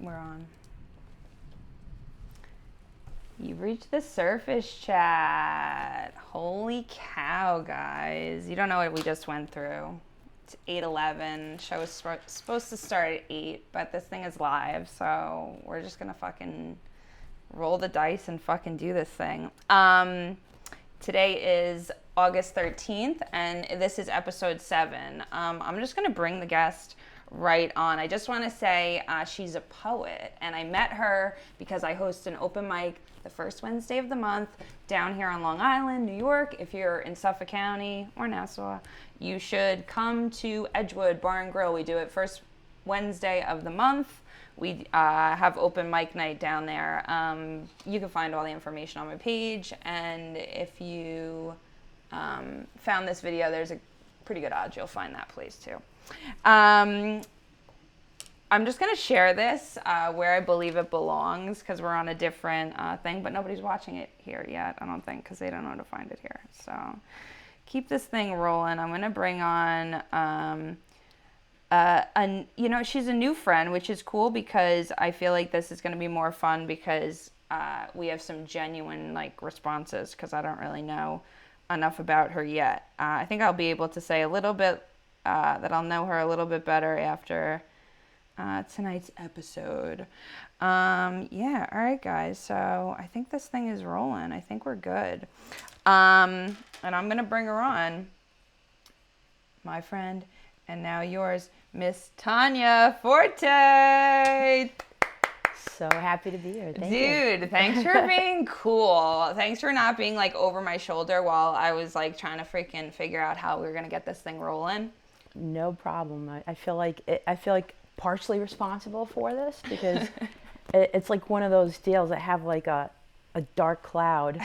We're on. You've reached the surface chat. Holy cow, guys. You don't know what we just went through. It's 8:11. Show is supposed to start at 8, but this thing is live, so we're just going to fucking roll the dice and fucking do this thing. Today is August 13th, and this is episode 7. I'm just going to bring the guest right on. I just want to say she's a poet, and I met her because I host an open mic the first Wednesday of the month down here on Long Island, New York. If you're in Suffolk County or Nassau, you should come to Edgewood Bar and Grill. We do it first Wednesday of the month. We have open mic night down there. You can find all the information on my page, and if you found this video, there's a pretty good odds you'll find that place too. I'm just going to share this where I believe it belongs because we're on a different thing, but nobody's watching it here yet, I don't think, because they don't know to find it here. So keep this thing rolling. I'm going to bring on, she's a new friend, which is cool because I feel like this is going to be more fun because we have some genuine responses because I don't really know enough about her yet. I think I'll be able to say a little bit that I'll know her a little bit better after tonight's episode. All right, guys. So I think this thing is rolling. I think we're good. And I'm gonna bring her on, my friend, and now yours, Miss Tana Forte. So happy to be here. Thank you. Dude, thanks for being cool. Thanks for not being over my shoulder while I was trying to freaking figure out how we were gonna get this thing rolling. No problem. I feel like partially responsible for this because it's like one of those deals that have a dark cloud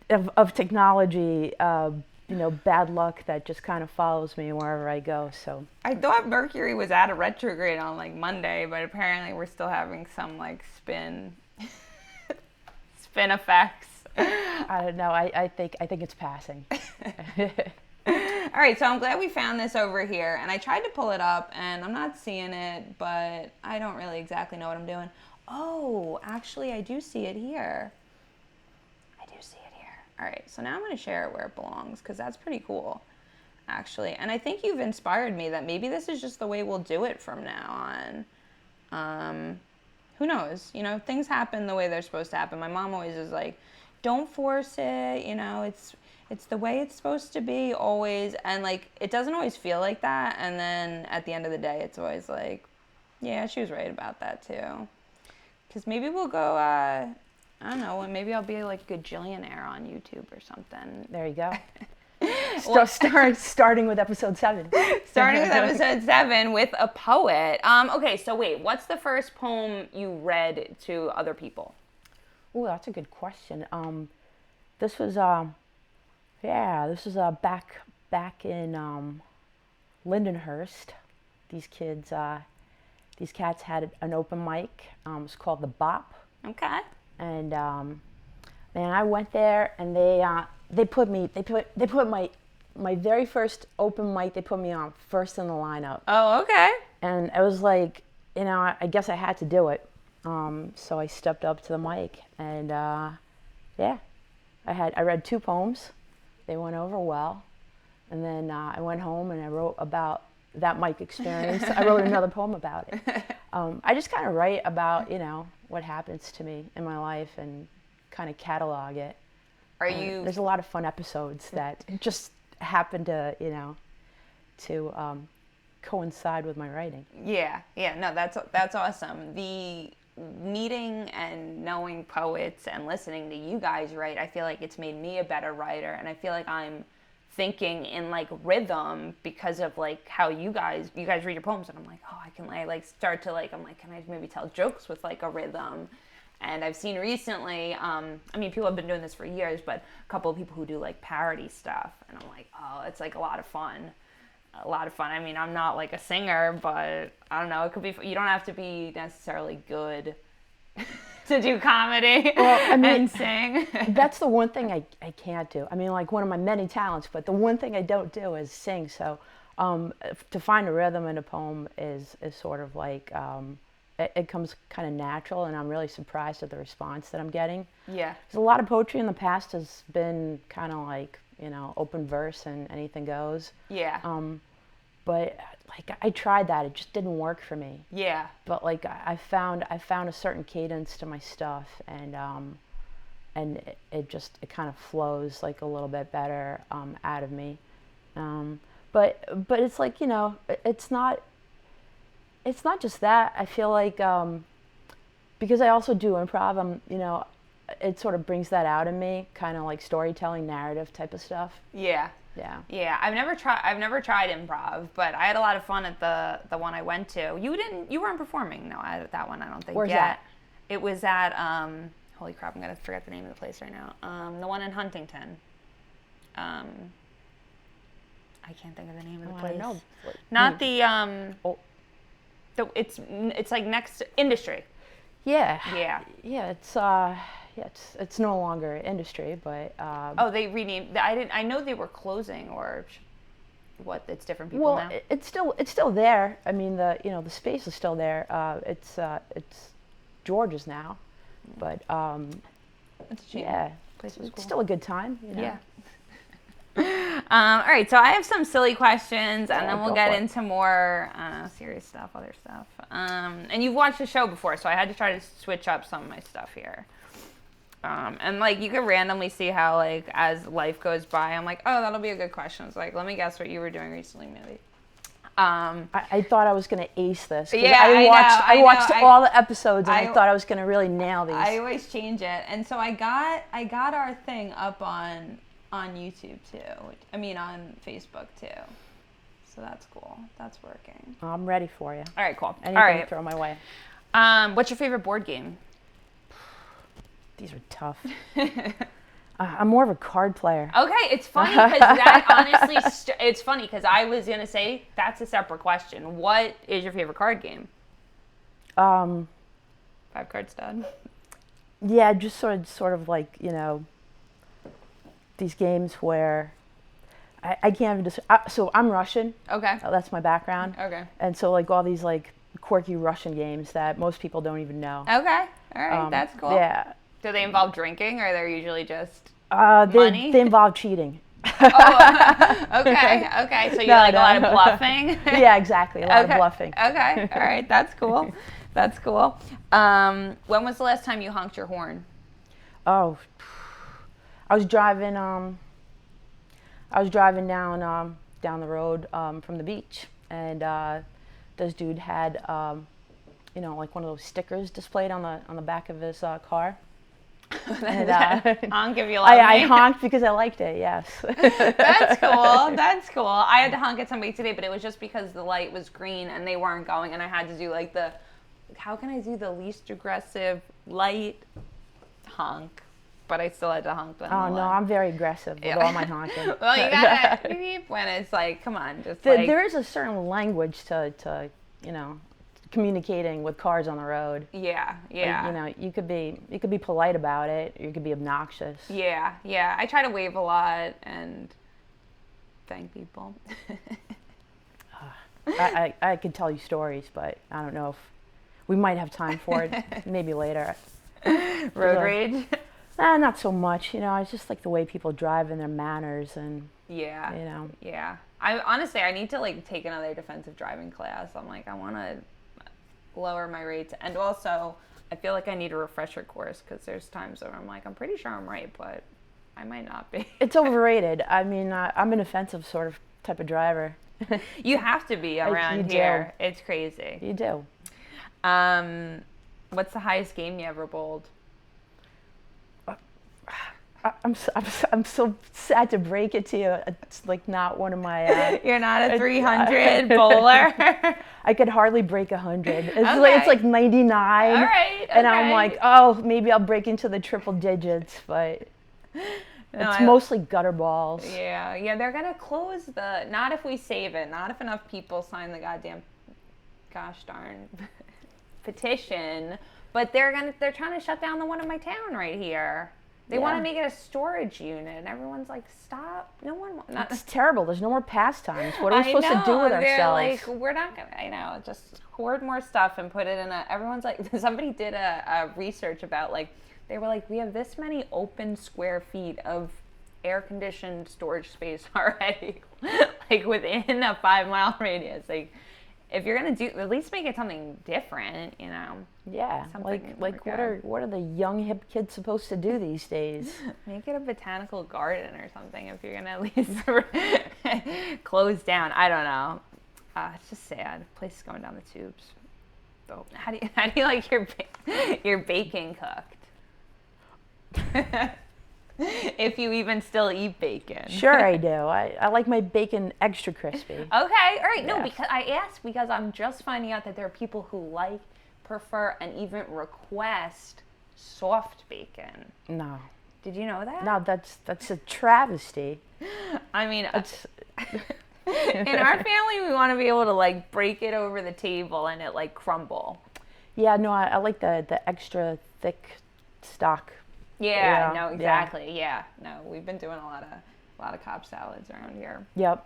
of technology, bad luck that just kind of follows me wherever I go. So I thought Mercury was out of retrograde on Monday, but apparently we're still having some spin effects. I don't know. I think it's passing. All right, so I'm glad we found this over here, and I tried to pull it up, and I'm not seeing it, but I don't really exactly know what I'm doing. Oh, actually, I do see it here. All right, so now I'm going to share it where it belongs, because that's pretty cool, actually. And I think you've inspired me that maybe this is just the way we'll do it from now on. Who knows? Things happen the way they're supposed to happen. My mom always is like, don't force it, it's the way it's supposed to be always, and it doesn't always feel like that, and then at the end of the day it's always yeah, she was right about that too. Because maybe we'll go I don't know, maybe I'll be a gajillionaire on YouTube or something. There you go. Starting with episode 7. Starting with episode 7 with a poet. Okay, so wait, what's the first poem you read to other people? Oh, that's a good question. This was back in Lindenhurst. These cats had an open mic. It was called The Bop. Okay. And man, I went there, and they put my very first open mic. They put me on first in the lineup. Oh, okay. And I was I guess I had to do it. So I stepped up to the mic, and I read 2 poems. They went over well, and then I went home and I wrote about that mic experience. I wrote another poem about it. I just kind of write about what happens to me in my life and kind of catalog it. There's a lot of fun episodes that just happen to coincide with my writing. Yeah, no, that's awesome. The meeting and knowing poets and listening to you guys write, I feel like it's made me a better writer, and I feel like I'm thinking in rhythm because of how you guys read your poems, and I'm I start to I'm can I maybe tell jokes with a rhythm? And I've seen recently, people have been doing this for years, but a couple of people who do parody stuff, and I'm it's a lot of fun. I'm not a singer, but I don't know, it could be, you don't have to be necessarily good to do comedy and sing. That's the one thing I can't do. One of my many talents, but the one thing I don't do is sing. So to find a rhythm in a poem is sort of it comes kind of natural, and I'm really surprised at the response that I'm getting. Yeah. Because a lot of poetry in the past has been kind of like, open verse and anything goes. Yeah. But like I tried that, it just didn't work for me. Yeah. But like I found a certain cadence to my stuff, and it kind of flows like a little bit better out of me. But it's like, it's not just that. I feel like because I also do improv, it sort of brings that out in me, kind of like storytelling, narrative type of stuff. Yeah. Yeah. Yeah. I've never tried improv, but I had a lot of fun at the one I went to. You weren't performing, no, at that one, I don't think. Where's yet. that? It was at holy crap, I'm gonna forget the name of the place right now. The one in Huntington. I can't think of the name of the place. I know. Not the it's like next to Industry. Yeah. Yeah. Yeah. It's no longer industry, but they renamed. I know they were closing, or what? It's different people now. Well, it's still there. I mean, the space is still there. It's George's now, but It's a shame. yeah, Place was it's cool. still a good time. Yeah. All right, so I have some silly questions, and then we'll go get for it. into more, serious stuff, other stuff. And you've watched the show before, so I had to try to switch up some of my stuff here. And like you could randomly see how like as life goes by, I'm like, oh, that'll be a good question. It's like, let me guess what you were doing recently, maybe. I thought I was going to ace this. 'Cause Yeah, I I watched know. all the episodes, and I I thought I was going to really nail these. I always change it, and so I got our thing up on YouTube too. I mean on Facebook too. So that's cool. That's working. I'm ready for you. All right, cool. Anything All right. throw my way. What's your favorite board game? These are tough. I'm more of a card player. Okay, it's funny because that honestly, it's funny because I was gonna say that's a separate question. What is your favorite card game? 5 Card Stud. Yeah, just sort of like, these games where I can't even so I'm Russian. Okay. That's my background. Okay. And so like all these like quirky Russian games that most people don't even know. Okay. All right, that's cool. Yeah. Do they involve drinking, or they're usually just They involve cheating. Okay. Okay. So you like a lot of bluffing? Yeah, exactly. A lot of bluffing. Okay. All right. That's cool. That's cool. When was the last time you honked your horn? Oh, I was driving down the road from the beach, and this dude had like one of those stickers displayed on the back of his car. And, honk if you love I me. honked because I liked it. Yes. That's cool. That's cool. I had to honk at somebody today, but it was just because the light was green and they weren't going, and I had to do like how can I do the least aggressive light honk? But I still had to honk them. Oh no, I'm very aggressive with all my honking. Well, you gotta beep when it's like, come on, just there is a certain language to communicating with cars on the road. Yeah, yeah. Like, you could be polite about it, or you could be obnoxious. Yeah, yeah. I try to wave a lot and thank people. I could tell you stories, but I don't know if we might have time for it. Maybe later. Road rage? Not so much. It's just like the way people drive and their manners, and yeah, yeah. I need to like take another defensive driving class. I'm like, I want to lower my rates, and also I feel like I need a refresher course because there's times where I'm like, I'm pretty sure I'm right, but I might not be. It's overrated. I mean, I'm an offensive sort of type of driver. You have to be around here. It's crazy. You do. What's the highest game you ever bowled? I'm so sad to break it to you. It's like not one of my. You're not a 300 bowler. I could hardly break 100. Okay. It's like 99. All right. And I'm like, oh, maybe I'll break into the triple digits, but it's mostly gutter balls. Yeah. They're gonna close not if we save it. Not if enough people sign the gosh darn petition. But they're trying to shut down the one in my town right here. They want to make it a storage unit, and everyone's like, "Stop! No one wants." It's terrible. There's no more pastimes. What are we supposed to do with They're ourselves? like, we're not gonna. I know, just hoard more stuff and put it in a. Everyone's like, somebody did a research about like, they were like, we have this many open square feet of air-conditioned storage space already, like within a 5-mile radius. Like, if you're gonna do, at least make it something different, you know. Yeah, Something like like what are the young hip kids supposed to do these days? Make it a botanical garden or something if you're gonna at least close down. I don't know. It's just sad. Place is going down the tubes. So how do you like your bacon cooked? If you even still eat bacon. Sure, I do. I like my bacon extra crispy. Okay, all right. No, Yeah. because I asked because I'm just finding out that there are people who like, prefer, and even request soft bacon. No, Did you know that? no, that's a travesty. I mean, It's in our family, we want to be able to like break it over the table and it like crumble. yeah, no, I like the extra thick stock. Yeah, Yeah, no, yeah. exactly. Yeah, no, we've been doing a lot of Cobb salads around here. Yep.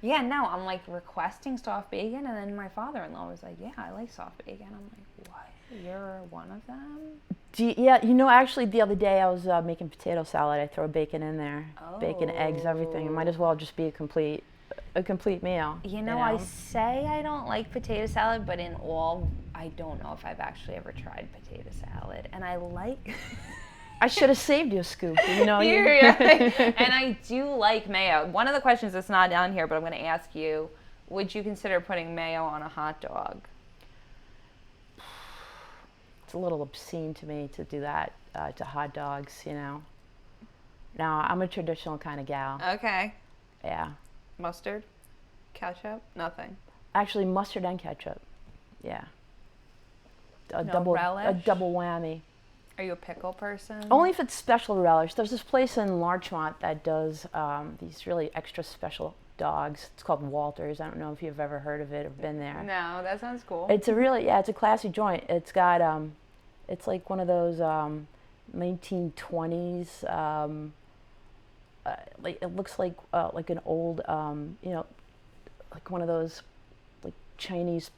Yeah, no, I'm like requesting soft bacon, and then my father-in-law was like, "Yeah, I like soft bacon." I'm like, "What? You're one of them?" Yeah, actually, the other day I was making potato salad. I throw bacon in there, bacon, eggs, everything. It might as well just be a complete meal. You know, I say I don't like potato salad, but in all, I don't know if I've actually ever tried potato salad, and I like. I should have saved you a scoop. You know, And I do like mayo. One of the questions that's not down here, but I'm going to ask you: would you consider putting mayo on a hot dog? It's a little obscene to me to do that to hot dogs. You know. No, I'm a traditional kind of gal. Okay. Yeah. Mustard, ketchup, nothing. Actually, mustard and ketchup. Yeah. A No relish? double whammy. Are you a pickle person? Only if it's special relish. There's this place in Larchmont that does these really extra special dogs. It's called Walters. I don't know if you've ever heard of it or been there. No, that sounds cool. It's it's a classy joint. It's got it's like one of those 1920s. Like it looks like an old like one of those like Chinese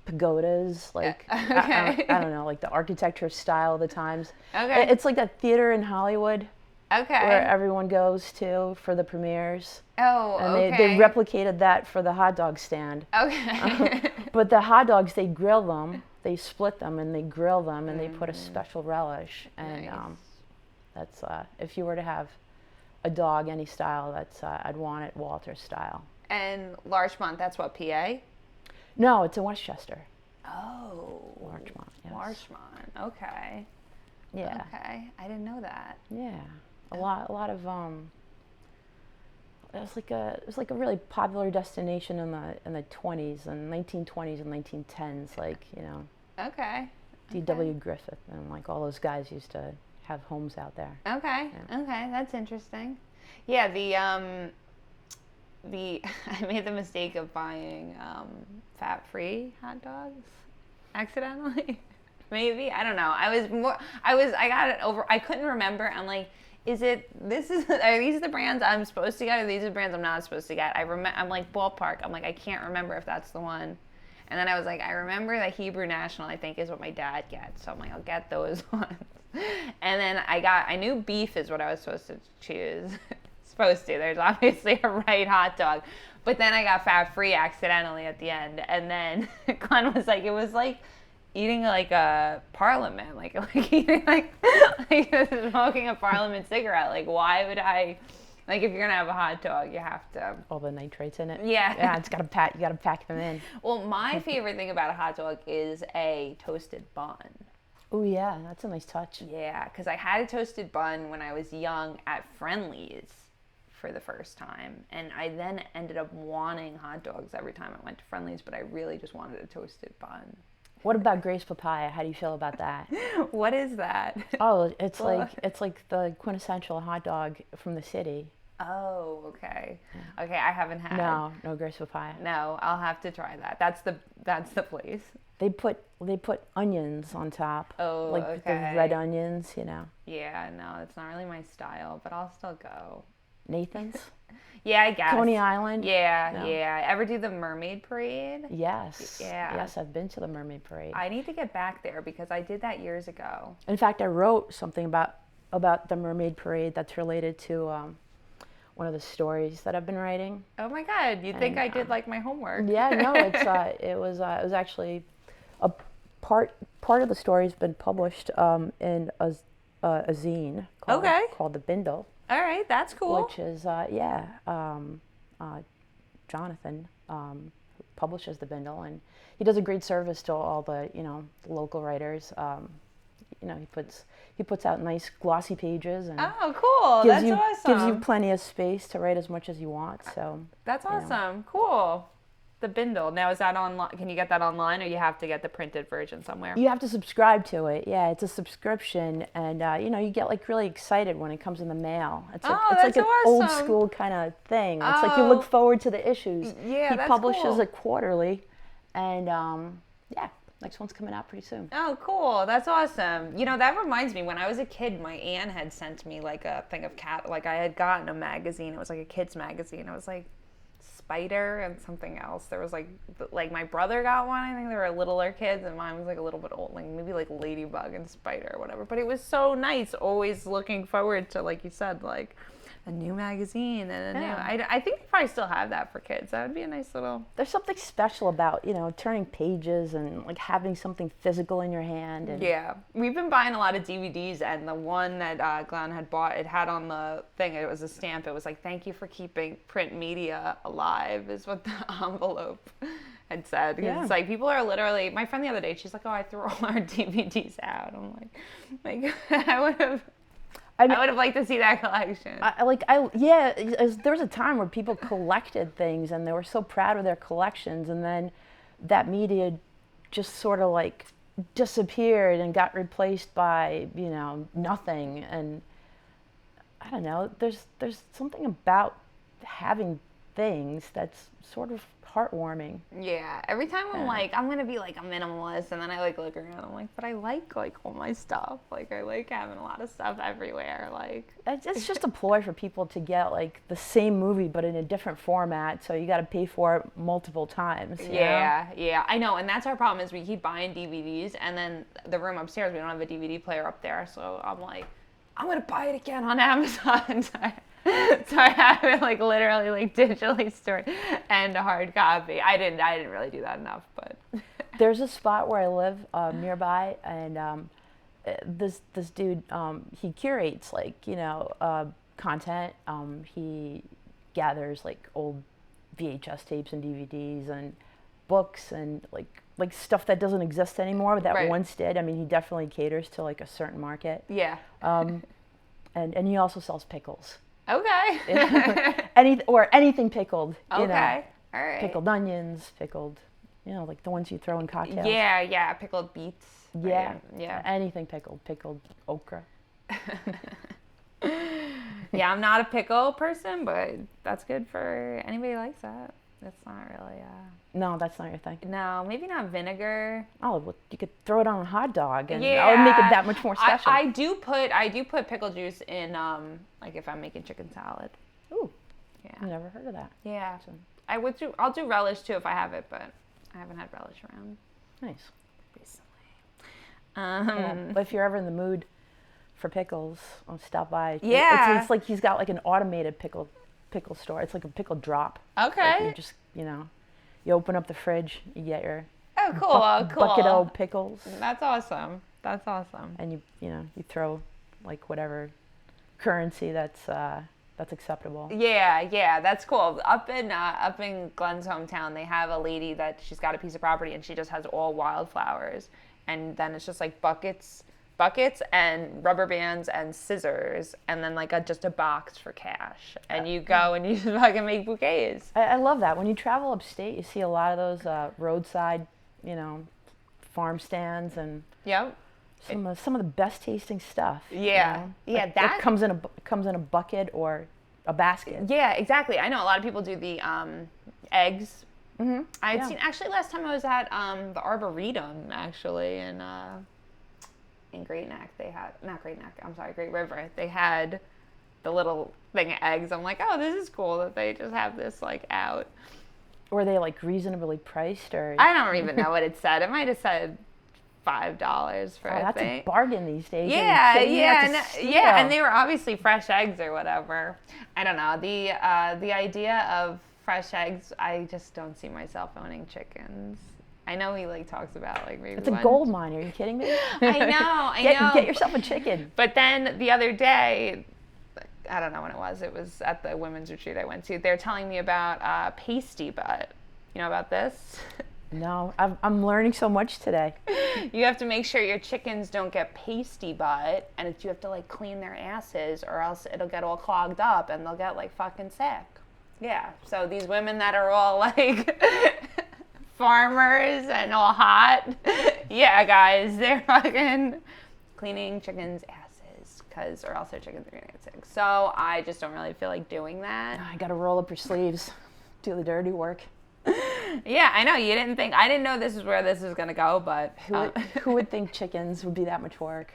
pagodas, like Okay. I don't know, like the architecture style of the times. Okay. It's like that theater in Hollywood Okay. where everyone goes to for the premieres. Oh, And okay. they replicated that for the hot dog stand. Okay. But the hot dogs, they grill them, they split them, and they grill them, and they put a special relish. And Nice. that's if you were to have a dog any style, that's I'd want it Walter style. And Larchmont, that's what, PA? No, it's in Westchester. Oh. Larchmont, yes. Larchmont. Okay. Yeah. Okay. I didn't know that. Yeah. A lot of it was like a really popular destination in the 20s and 1920s and 1910s, like, you know, Okay. D.W. Griffith and like all those guys used to have homes out there. Okay. Yeah. Okay. That's interesting. Yeah, the I made the mistake of buying fat-free hot dogs accidentally. Maybe, I don't know. I got it over. I couldn't remember. I'm like, are these the brands I'm supposed to get, or these are the brands I'm not supposed to get? I'm like ballpark. I'm like, I can't remember if that's the one. And then I was like, I remember that Hebrew National, I think, is what my dad gets. So I'm like, I'll get those ones. And then I knew beef is what I was supposed to choose. There's obviously a right hot dog. But then I got fat-free accidentally at the end. And then Glenn was like, it was like eating like a parliament, like eating like smoking a parliament cigarette. Like, why would I? Like, if you're gonna have a hot dog, you have to All the nitrates in it. Yeah. Yeah, you gotta pack them in. Well, my favorite thing about a hot dog is a toasted bun. Oh yeah, that's a nice touch. Yeah, because I had a toasted bun when I was young at Friendly's for the first time, and I then ended up wanting hot dogs every time I went to Friendly's, but I really just wanted a toasted bun. What about Grace Papaya? How do you feel about that? What is that? Oh, it's like the quintessential hot dog from the city. Oh, okay. Okay, I haven't had. No Grace Papaya. No, I'll have to try that. That's the place. they put onions on top. Oh, like okay. the red onions, you know. Yeah, no, it's not really my style, but I'll still go. Nathan's, Yeah, I guess. Coney Island. Yeah, No. yeah. Ever do the mermaid parade? Yes. Yeah. Yes, I've been to the Mermaid Parade. I need to get back there because I did that years ago. In fact, I wrote something about the Mermaid Parade that's related to one of the stories that I've been writing. Oh my God, you'd think I did like my homework. Yeah, no, it was actually a part of the story's been published in a zine called The Bindle. All right, that's cool. Which is Jonathan who publishes The Bindle, and he does a great service to all the the local writers. He puts out nice glossy pages and Oh, cool. That's awesome. gives you plenty of space to write as much as you want. So that's awesome. Cool. The Bindle. Now, is that online? Can you get that online, or you have to get the printed version somewhere? you have to subscribe to it. Yeah, it's a subscription, and you get like really excited when it comes in the mail. It's like that's an old awesome. school kind of thing. It's like you look forward to the issues. Yeah, he that's publishes cool. it quarterly, and next one's coming out pretty soon. Oh, cool. That's awesome. That reminds me, when I was a kid, my aunt had sent me like a thing of like I had gotten a magazine. It was like a kid's magazine. It was like Spider and something else. There was like my brother got one. I think they were littler kids, and mine was like a little bit old, like maybe like Ladybug and Spider or whatever. But it was so nice, always looking forward to, like you said, like a new magazine and a new. I think they probably still have that for kids. That would be a nice little. There's something special about turning pages and like having something physical in your hand. And Yeah, we've been buying a lot of DVDs, and the one that Glenn had bought, it had on the thing, it was a stamp. It was like, "Thank you for keeping print media alive," is what the envelope had said. Because it's like people are literally. My friend the other day, she's like, "Oh, I threw all our DVDs out." I'm like I would have. I would have liked to see that collection. There was a time where people collected things and they were so proud of their collections, and then that media just sort of like disappeared and got replaced by nothing. And I don't know. There's something about having things that's sort of heartwarming. Yeah. Every time I'm like, I'm gonna be like a minimalist, and then I like look around, I'm like, but I like all my stuff. Like I like having a lot of stuff everywhere. Like It's just a ploy for people to get like the same movie but in a different format, so you got to pay for it multiple times. Yeah, I know, and that's our problem is we keep buying DVDs, and then the room upstairs, we don't have a DVD player up there, so I'm like, I'm gonna buy it again on Amazon. So I have it like literally like digitally stored and a hard copy. I didn't really do that enough, but there's a spot where I live nearby, and this dude he curates like content. He gathers like old VHS tapes and DVDs and books and like stuff that doesn't exist anymore, but that once did. I mean, he definitely caters to like a certain market. Yeah. And he also sells pickles. Okay. Anything pickled. Okay. All right. Pickled onions, pickled, like the ones you throw in cocktails. Yeah. Pickled beets. Yeah. Right? Yeah. Anything pickled okra. Yeah, I'm not a pickle person, but that's good for anybody who likes that. That's not really. No, that's not your thing. No, maybe not vinegar. Oh, well, you could throw it on a hot dog, and that would make it that much more special. I do put pickle juice in like if I'm making chicken salad. Ooh, yeah. I've never heard of that. Yeah, I'll do relish too if I have it, but I haven't had relish around. Nice. Recently. But if you're ever in the mood for pickles, I'll stop by. Yeah. It's like he's got like an automated pickle store. It's like a pickle drop. Okay. Like you just you open up the fridge, you get your bucket of pickles. That's awesome. And you throw like whatever currency that's acceptable. Yeah, that's cool. Up in Glenn's hometown, they have a lady that she's got a piece of property and she just has all wildflowers, and then it's just like buckets and rubber bands and scissors, and then like just a box for cash, and you go and you fucking make bouquets. I love that. When you travel upstate, you see a lot of those roadside, farm stands and some of the best tasting stuff. Yeah, that it comes in a bucket or a basket. Yeah, exactly. I know a lot of people do the eggs I'd seen, actually last time I was at the Arboretum, actually, in Great Neck. They had, not Great Neck, I'm sorry, Great River. They had the little thing of eggs. I'm like, oh, this is cool that they just have this like out. Were they like reasonably priced, or? I don't even know what it said. It might have said $5 for a That's thing. a bargain these days. Yeah, yeah, and they were obviously fresh eggs or whatever. I don't know. The idea of fresh eggs, I just don't see myself owning chickens. I know he like talks about like maybe It's a gold mine. Are you kidding me? I know. Get yourself a chicken. But then the other day, I don't know when it was. It was at the women's retreat I went to. They're telling me about pasty butt. You know about this? No, I'm learning so much today. You have to make sure your chickens don't get pasty butt, and you have to like clean their asses, or else it'll get all clogged up and they'll get like fucking sick. Yeah. So these women that are all like farmers and all hot, yeah, guys, they're fucking cleaning chickens' asses, or else their chickens are gonna get sick. So I just don't really feel like doing that. I gotta roll up your sleeves, do the dirty work. Yeah, I know. I didn't know this is where this is gonna go, but who would think chickens would be that much work?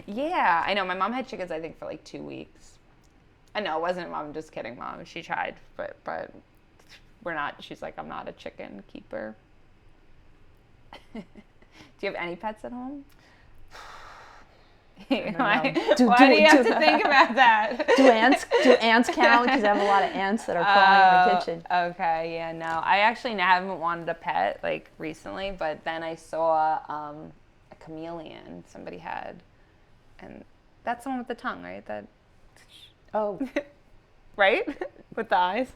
Yeah, I know. My mom had chickens, I think, for like 2 weeks. I know it wasn't Mom. I'm just kidding, Mom. She tried, but we're not. She's like, I'm not a chicken keeper. Do you have any pets at home? Why do you have to think about that? Do ants count? Because I have a lot of ants that are crawling in the kitchen. Okay, yeah, no. I actually haven't wanted a pet like recently, but then I saw a chameleon somebody had, and that's the one with the tongue, right? Oh, right? With the eyes.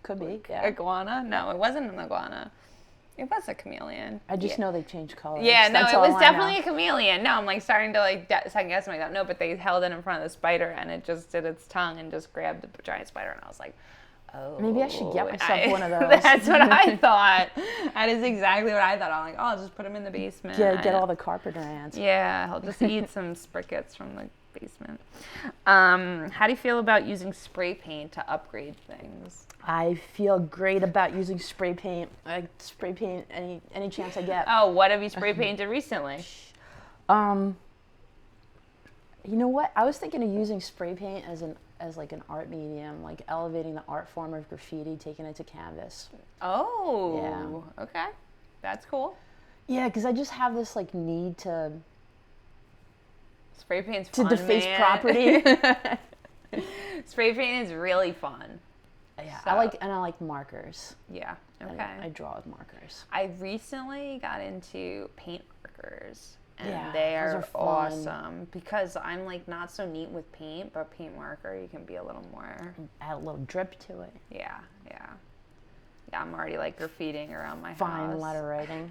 Could be. Yeah. Iguana? No, it wasn't an iguana. It was a chameleon. I just know they changed colors. Yeah, no, it was definitely a chameleon. No, I'm like starting to like second guess myself. No, but they held it in front of the spider and it just did its tongue and just grabbed the giant spider, and I was like, oh. Maybe I should get myself one of those. That's what I thought. That is exactly what I thought. I'm like, oh, I'll just put him in the basement. Get all the carpenter ants. Yeah, he'll just eat some sprickets from the basement. How do you feel about using spray paint to upgrade things? I feel great about using spray paint. I spray paint any chance I get. Oh, what have you spray painted recently? You know what? I was thinking of using spray paint as like an art medium, like elevating the art form of graffiti, taking it to canvas. Oh, yeah. Okay, that's cool. Yeah, because I just have this like need to spray paint's fun, to deface man. property. Spray paint is really fun. Yeah, so. I like markers. Yeah, okay. I draw with markers. I recently got into paint markers, and yeah, they are fun. awesome because I'm like not so neat with paint, but paint marker you can be a little more. Add a little drip to it. Yeah. I'm already like graffitiing around my house. Fine letter writing.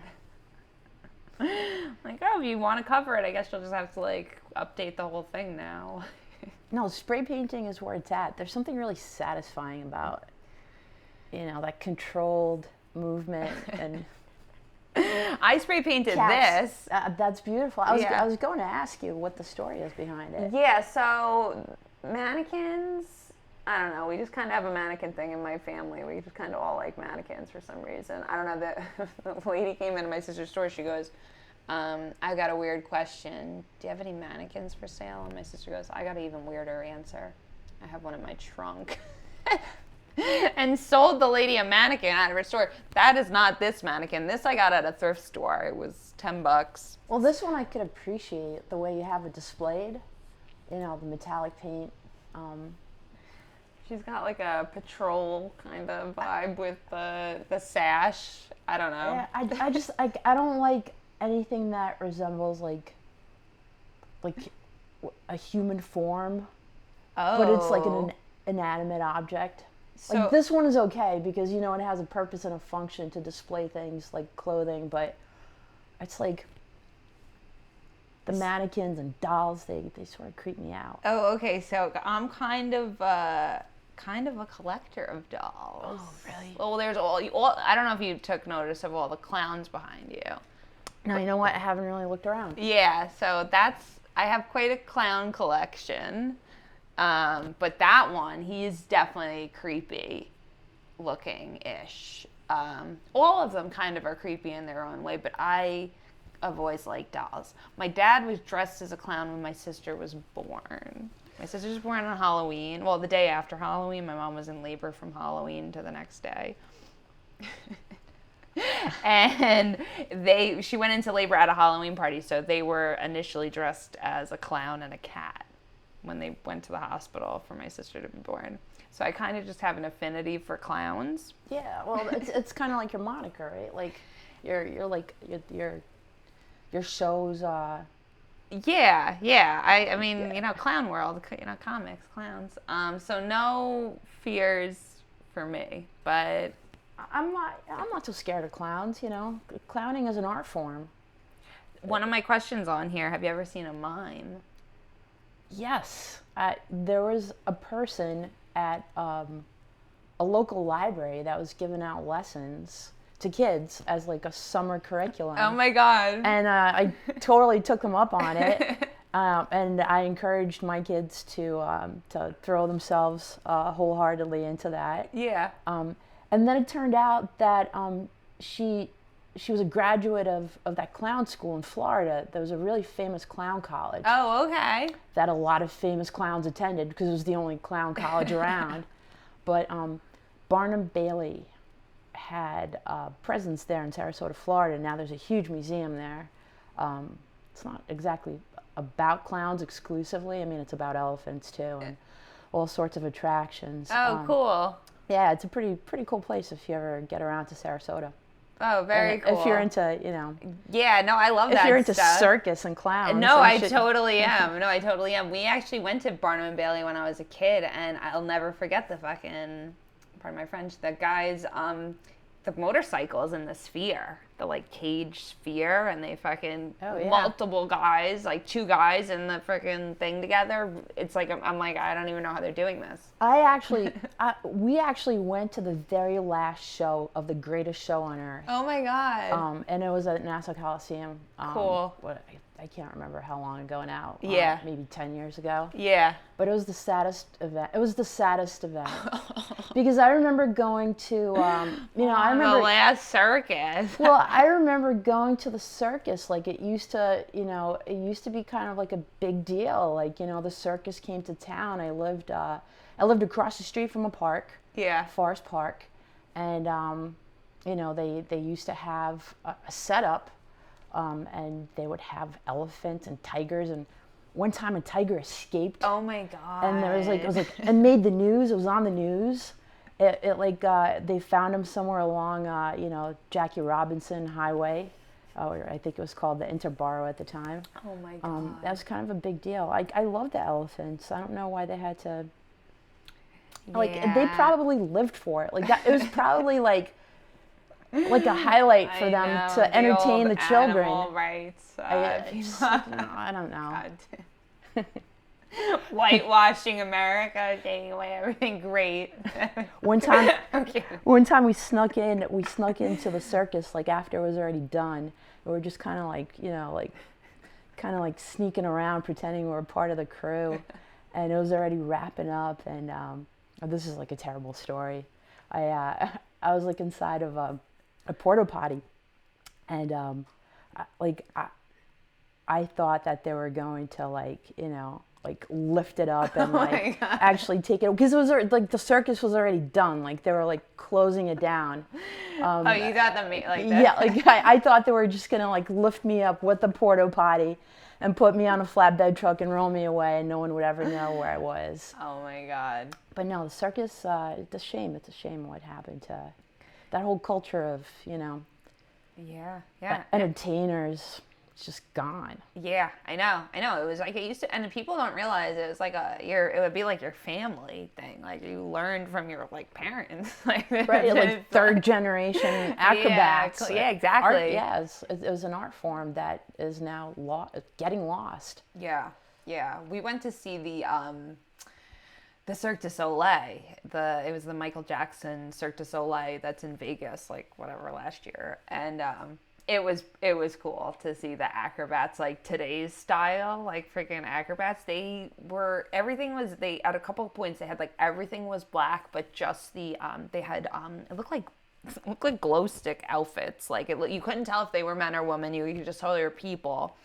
Like, oh, if you want to cover it, I guess you'll just have to like update the whole thing now. No, spray painting is where it's at. There's something really satisfying about, that controlled movement and. I spray painted cats. this. That's beautiful. I was going to ask you what the story is behind it. Yeah, so mannequins. I don't know. We just kind of have a mannequin thing in my family. We just kind of all like mannequins for some reason. I don't know. The lady came into my sister's store. She goes, I got a weird question. Do you have any mannequins for sale? And my sister goes, I got an even weirder answer. I have one in my trunk. And sold the lady a mannequin out of her store. That is not this mannequin. This I got at a thrift store. It was $10. Well, this one I could appreciate the way you have it displayed. The metallic paint. She's got like a patrol kind of vibe with the sash. I don't know. Yeah, I just I don't like anything that resembles like a human form, but it's like an inanimate object. So, like this one is okay because it has a purpose and a function to display things like clothing, but it's like the mannequins and dolls, they sort of creep me out. Oh, okay. So I'm kind of a collector of dolls. Oh, really? Well, there's all. I don't know if you took notice of all the clowns behind you. No, you know what? I haven't really looked around. Yeah, so I have quite a clown collection. But that one, he is definitely creepy looking-ish. All of them kind of are creepy in their own way, but I have always liked dolls. My dad was dressed as a clown when my sister was born. My sister was born on Halloween. Well, the day after Halloween. My mom was in labor from Halloween to the next day. And she went into labor at a Halloween party, so they were initially dressed as a clown and a cat when they went to the hospital for my sister to be born. So I kind of just have an affinity for clowns. Yeah, well, it's kind of like your moniker, right? Like your shows. Yeah. I mean, clown world, comics, clowns. So no fears for me, but I'm not so scared of clowns. Clowning is an art form. One of my questions on here: have you ever seen a mime? Yes, there was a person at a local library that was giving out lessons to kids as like a summer curriculum. Oh my God. And I totally took them up on it. And I encouraged my kids to throw themselves wholeheartedly into that. Yeah. And then it turned out that she was a graduate of that clown school in Florida. There was a really famous clown college. Oh, okay. That a lot of famous clowns attended because it was the only clown college around. But Barnum Bailey had a presence there in Sarasota, Florida. Now there's a huge museum there. It's not exactly about clowns exclusively. I mean, it's about elephants too, and all sorts of attractions. Oh, cool. Yeah, it's a pretty cool place if you ever get around to Sarasota. Oh, very cool. If you're into, Yeah, no, I love that stuff. If you're into circus and clowns. No, I totally am. No, I totally am. We actually went to Barnum and Bailey when I was a kid, and I'll never forget the fucking, pardon my French, the guys, the motorcycles in the sphere, the like cage sphere, and they fucking multiple guys, like two guys in the freaking thing together. It's like I'm like, I don't even know how they're doing this. We actually went to the very last show of the greatest show on earth. Oh my God. And it was at Nassau Coliseum. Cool. I can't remember how long ago now. Yeah. Maybe 10 years ago. Yeah. But it was the saddest event. It was the saddest event. Because I remember going to, I remember. The last circus. Well, I remember going to the circus. Like it used to be kind of like a big deal. Like, the circus came to town. I lived across the street from a park. Yeah. Forest Park. And, they used to have a setup. And they would have elephants and tigers, and one time a tiger escaped. Oh my God! And it was like, and made the news. It was on the news. They found him somewhere along, Jackie Robinson Highway, or I think it was called the Interborough at the time. Oh my God! That was kind of a big deal. I love the elephants. I don't know why they had to. Like they probably lived for it. Like that, it was probably like a highlight for them to entertain the children. Animal rights. I don't know. Whitewashing America, taking away everything great. One time we snuck into the circus like after it was already done. We were just kind of like sneaking around, pretending we were part of the crew, and it was already wrapping up. And this is like a terrible story. I was like inside of a porta potty, and I thought that they were going to lift it up and actually take it, because it was like the circus was already done, like they were like closing it down. You thought them like that? Yeah, like I thought they were just gonna like lift me up with the porta potty and put me on a flatbed truck and roll me away, and no one would ever know where I was. Oh my God! But no, the circus. It's a shame. It's a shame what happened to that whole culture of entertainers. It's just gone. Yeah, I know. It was like it used to, and people don't realize it was like it would be like your family thing. Like you learned from your like parents, like third generation acrobats. Yeah, exactly. It was an art form that is now getting lost. Yeah. We went to see the Cirque du Soleil. It was the Michael Jackson Cirque du Soleil that's in Vegas, last year, and it was cool to see the acrobats, like today's style, like freaking acrobats. At a couple of points they had like everything was black, but just they had it looked like looked like glow stick outfits. Like you couldn't tell if they were men or women. You could just tell they were people.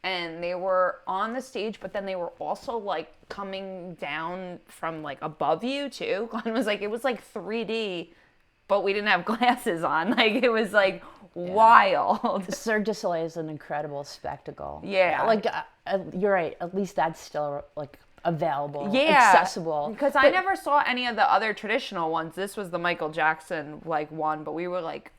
And they were on the stage, but then they were also like coming down from like above you too. Glenn was like, it was like 3D, but we didn't have glasses on. Like it was like wild. Cirque du Soleil is an incredible spectacle. Yeah. Like you're right. At least that's still like available, Yeah, accessible. because I never saw any of the other traditional ones. This was the Michael Jackson like one, but we were like,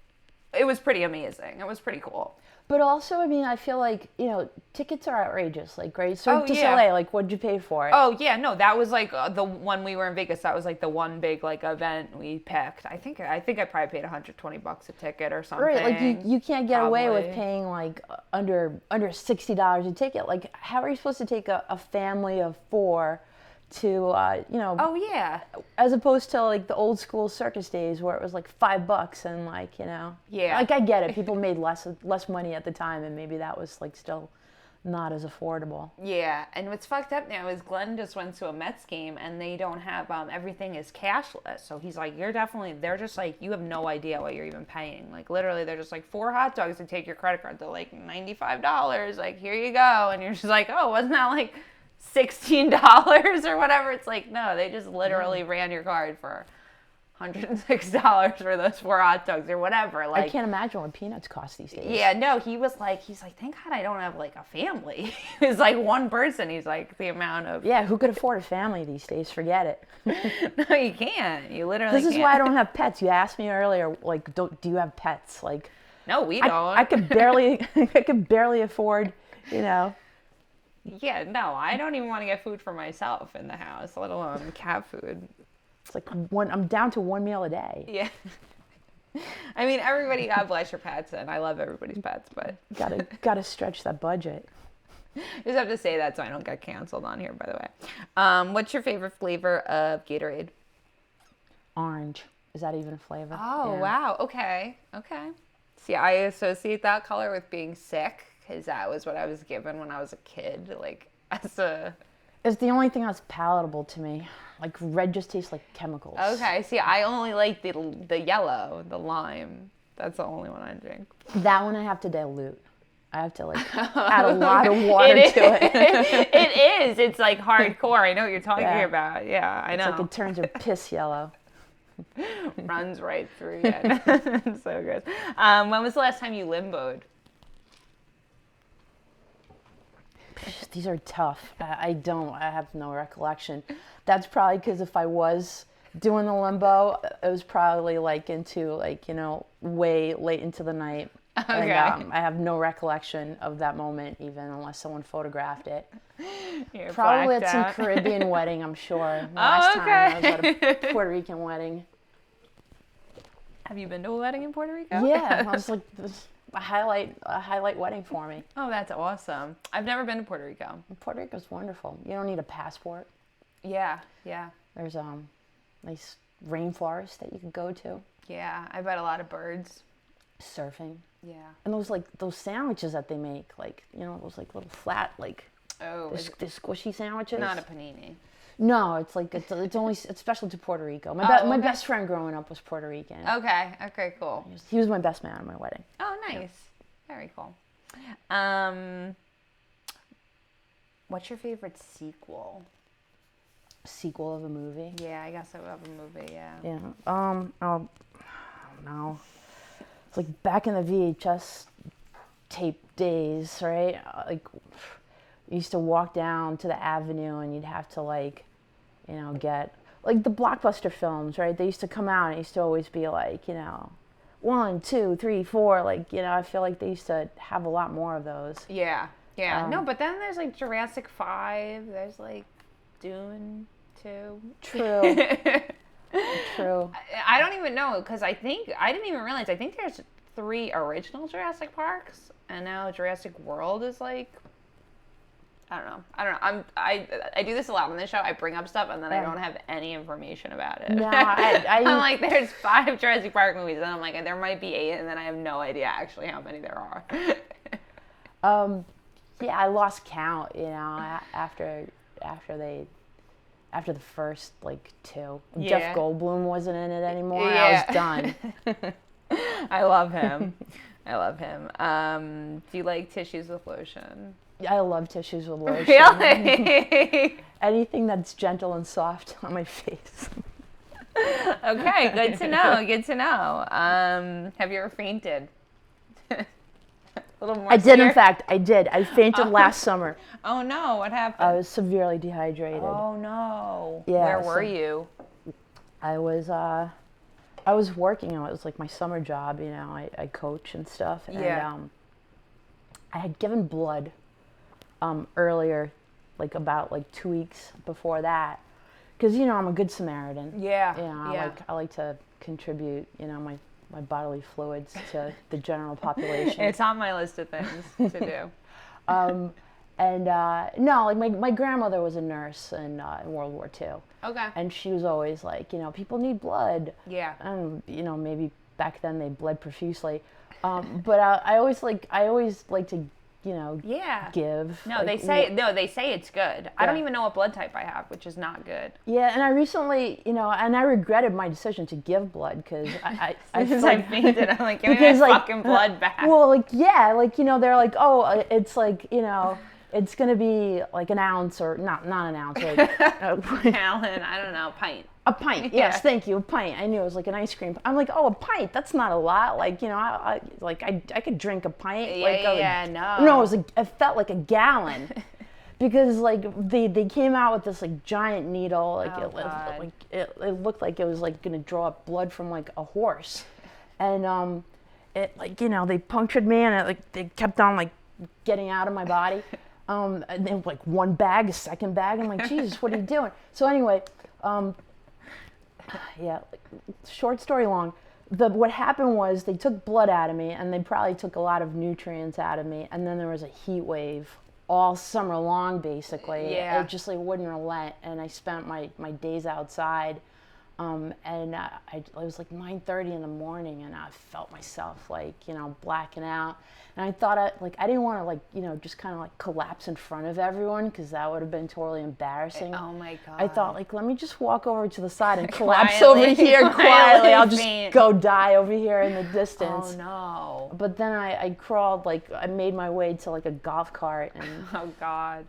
it was pretty amazing. It was pretty cool. But also, I mean, I feel like, you know, tickets are outrageous. Like, right? Cirque du yeah. Soleil, like, what'd you pay for it? Oh yeah, no, that was like the one we were in Vegas. That was like the one big like event we picked. I think I probably paid $120 a ticket or something. Right, like you can't get away Probably. with paying like under $60 a ticket. Like, how are you supposed to take a family of 4 to you know? Oh yeah. As opposed to like the old school circus days where it was like $5 and like, you know. Yeah. Like I get it, people made less money at the time, and maybe that was like still not as affordable. Yeah, and what's fucked up now is Glenn just went to a Mets game and they don't have everything is cashless. So he's like, they're just like, you have no idea what you're even paying. Like literally, they're just like 4 hot dogs to take your credit card. They're like $95. Like here you go, and you're just like, oh, wasn't that like $16 or whatever? It's like no, they just literally ran your card for $106 for those 4 hot dogs or whatever. Like I can't imagine what peanuts cost these days. yeah, no, he's like, thank God I don't have like a family. He's like one person. He's like the amount of Yeah, who could afford a family these days? Forget it. no, you can't. You literally. This is why I don't have pets. You asked me earlier, like, do you have pets? Like, No, we don't. I could barely afford, you know. Yeah, no, I don't even want to get food for myself in the house, let alone cat food. It's like I'm down to 1 meal a day. Yeah. I mean, everybody, God bless your pets, and I love everybody's pets, but Gotta stretch that budget. just have to say that so I don't get canceled on here, by the way. What's your favorite flavor of Gatorade? Orange. Is that even a flavor? Oh, Yeah. wow. Okay. See, I associate that color with being sick because that was what I was given when I was a kid. Like, as a... It's the only thing that's palatable to me. Like, red just tastes like chemicals. Okay, see, I only like the yellow, the lime. That's the only one I drink. That one I have to dilute. I have to, like, add a lot of water to it. It is. It's like hardcore. I know what you're talking Yeah. about. Yeah, I know. It's like it turns your piss yellow. Runs right through you. It's so good. When was the last time you limboed? These are tough. I have no recollection. That's probably because if I was doing the limbo, it was probably like into like, you know, way late into the night. Okay. And I have no recollection of that moment even unless someone photographed it. You're Probably blacked at out. some Caribbean wedding, I'm sure. Last time I was at a Puerto Rican wedding. Have you been to a wedding in Puerto Rico? Yeah, I was like, this is a highlight wedding for me. Oh, that's awesome. I've never been to Puerto Rico. Puerto Rico's wonderful. You don't need a passport. Yeah. There's nice rainforest that you could go to. Yeah, I bet a lot of birds. Surfing. Yeah. And those sandwiches that they make, like, you know, those like little flat, like Oh, the squishy sandwiches. not a panini. No, it's like it's special to Puerto Rico. My Oh, my okay. best friend growing up was Puerto Rican. Okay, cool. He was my best man at my wedding. Oh, nice. Very cool. What's your favorite sequel? Sequel of a movie. Yeah, I guess I would have a movie, yeah. Yeah. I don't know. It's like back in the VHS tape days, right? Like, you used to walk down to the avenue and you'd have to, like, you know, get, like, the blockbuster films, right? They used to come out and it used to always be like, you know, 1, 2, 3, 4. Like, you know, I feel like they used to have a lot more of those. Yeah. No, but then there's like Jurassic 5. There's like Dune 2. True. True. I don't even know because I didn't even realize. I think there's 3 original Jurassic Parks, and now Jurassic World is like. I don't know. I do this a lot on this show. I bring up stuff and then I don't have any information about it. No, I'm like, there's 5 Jurassic Park movies, and I'm like, there might be 8, and then I have no idea actually how many there are. Yeah, I lost count, you know, after the first, like, 2. Yeah. Jeff Goldblum wasn't in it anymore. Yeah. I was done. I love him. I love him. Do you like tissues with lotion? I love tissues with lotion. Really? Anything that's gentle and soft on my face. Okay, good to know. Good to know. Have you ever fainted? A little more. I did, in severe? fact. I did. I fainted last summer. Oh no! What happened? I was severely dehydrated. Oh no! Yeah, Where were so- you? I was working. It was like my summer job. You know, I coach and stuff. Yeah. And I had given blood earlier, like about 2 weeks before that, because I'm a good Samaritan. Yeah. You know, yeah. I like to contribute. My bodily fluids to the general population. It's on my list of things to do. And no, like my grandmother was a nurse in World War II. Okay. And she was always like, people need blood. Yeah. And maybe back then they bled profusely. But I always like to, Yeah. give. No, like, they say it's good. I don't even know what blood type I have, which is not good. Yeah, and I recently, and I regretted my decision to give blood because I Because felt I fainted, I'm like, give me because, my like, fucking blood back. Well, they're like, oh, it's like, it's gonna be like an ounce or not an ounce, like Gallon, I don't know, pint. a pint. Yeah. Yes, thank you, a pint. I knew it was like an ice cream. I'm like, oh, a pint. That's not a lot. Like, I could drink a pint. Yeah, no. No, it felt like a gallon. Because like they came out with this like giant needle, like God. it looked like it was like gonna draw up blood from like a horse, and it like they punctured me and they kept on like getting out of my body, and then like one bag, a second bag. I'm like, Jesus, what are you doing? So anyway, yeah, short story long. What happened was they took blood out of me and they probably took a lot of nutrients out of me, and then there was a heat wave all summer long, basically. Yeah. It just like wouldn't relent, and I spent my days outside, and it was like 9:30 in the morning, and I felt myself like blacking out, and I thought I didn't want to just kind of like collapse in front of everyone because that would have been totally embarrassing. Oh my God. I thought let me just walk over to the side and collapse Quietly- over here quietly quietly. I'll just faint. go die over here in the distance. Oh no. But then I crawled, I made my way to like a golf cart, and Oh God.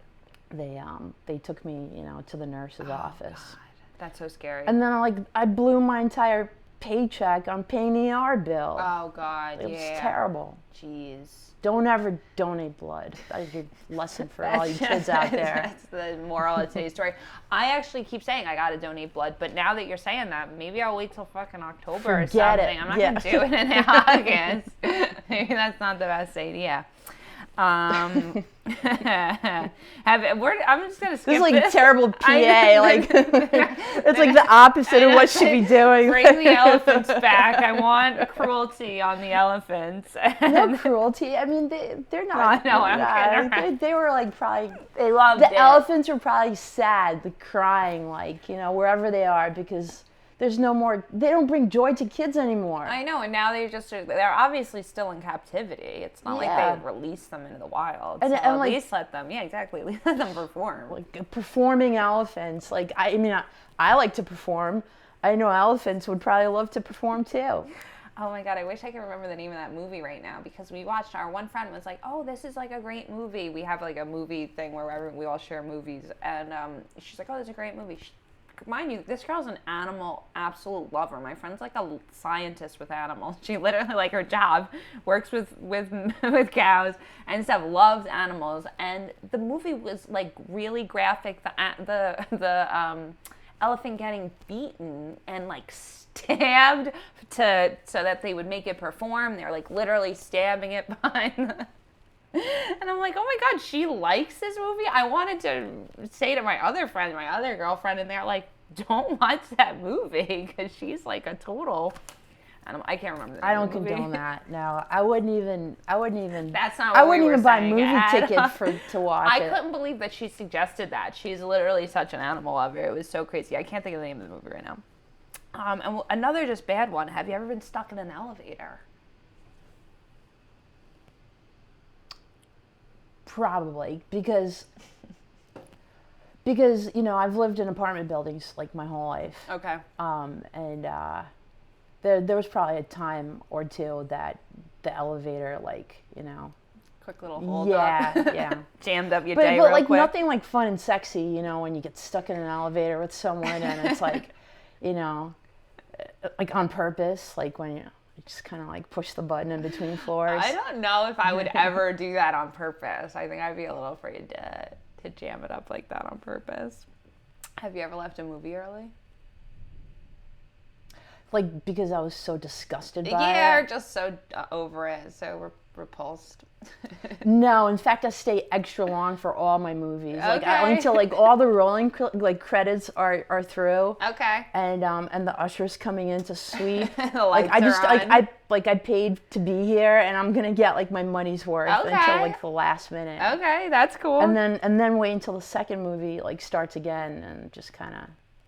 they took me, to the nurse's office. God. That's so scary. And then I blew my entire paycheck on paying the ER bill. Oh God. It was yeah. terrible. Jeez. Don't ever donate blood. That is your lesson for all you kids out there. That's the moral of today's story. I actually keep saying I gotta donate blood, but now that you're saying that, maybe I'll wait till fucking October or Forget something. it. I'm not Yeah. gonna do it in August. Maybe that's not the best idea. I'm just gonna skip This is like this. terrible PA. I- It's like the opposite of what should be doing. Bring the elephants back. I want cruelty on the elephants. No cruelty. I mean, they're not. No, I'm kidding. They were like probably. They loved The it. elephants are probably sad, crying, wherever they are, because there's no more. They don't bring joy to kids anymore. I know, and now they're obviously still in captivity. It's not Yeah. like they released them into the wild. And- So and, at like- least let them, yeah, exactly. At least let them perform. Performing elephants. I like to perform. I know elephants would probably love to perform too. Oh my God, I wish I could remember the name of that movie right now because we watched, our one friend was like, oh, this is like a great movie. We have like a movie thing where we all share movies. And she's like, oh, this is a great movie. Mind you, this girl's an animal absolute lover. My friend's like a scientist with animals. She literally, like, her job works with with cows and stuff. Loves animals, and the movie was like really graphic. The elephant getting beaten and like stabbed so that they would make it perform. They're like literally stabbing it behind the. And I'm like, oh my God, she likes this movie? I wanted to say to my other friend, my other girlfriend, and they're like, don't watch that movie because she's like a total. I can't remember the name I don't of the movie. condone that. No, I wouldn't even. That's not what I we wouldn't were even buy a saying movie at ticket all. to watch I it. couldn't believe that she suggested that. She's literally such an animal lover. It was so crazy. I can't think of the name of the movie right now. And another just bad one. Have you ever been stuck in an elevator? Probably because I've lived in apartment buildings like my whole life. Okay. And there was probably a time or two that the elevator, like, you know. Quick little hold Yeah, up. yeah. Jammed up your But, day but real like quick. nothing like fun and sexy, you know, when you get stuck in an elevator with someone and it's like, you know, like on purpose, like when you just kind of like push the button in between floors. I don't know if I would ever do that on purpose. I think I'd be a little afraid to jam it up like that on purpose. Have you ever left a movie early? Like because I was so disgusted by Yeah, or it. just so over it, so repulsed. No, in fact, I stay extra long for all my movies. Like Okay. until like all the rolling like credits are through. Okay. And the ushers coming in to sweep. The Like lights I just are on. I paid to be here, and I'm gonna get like my money's worth Okay. until like the last minute. Okay, that's cool. And then wait until the second movie like starts again, and just kind of.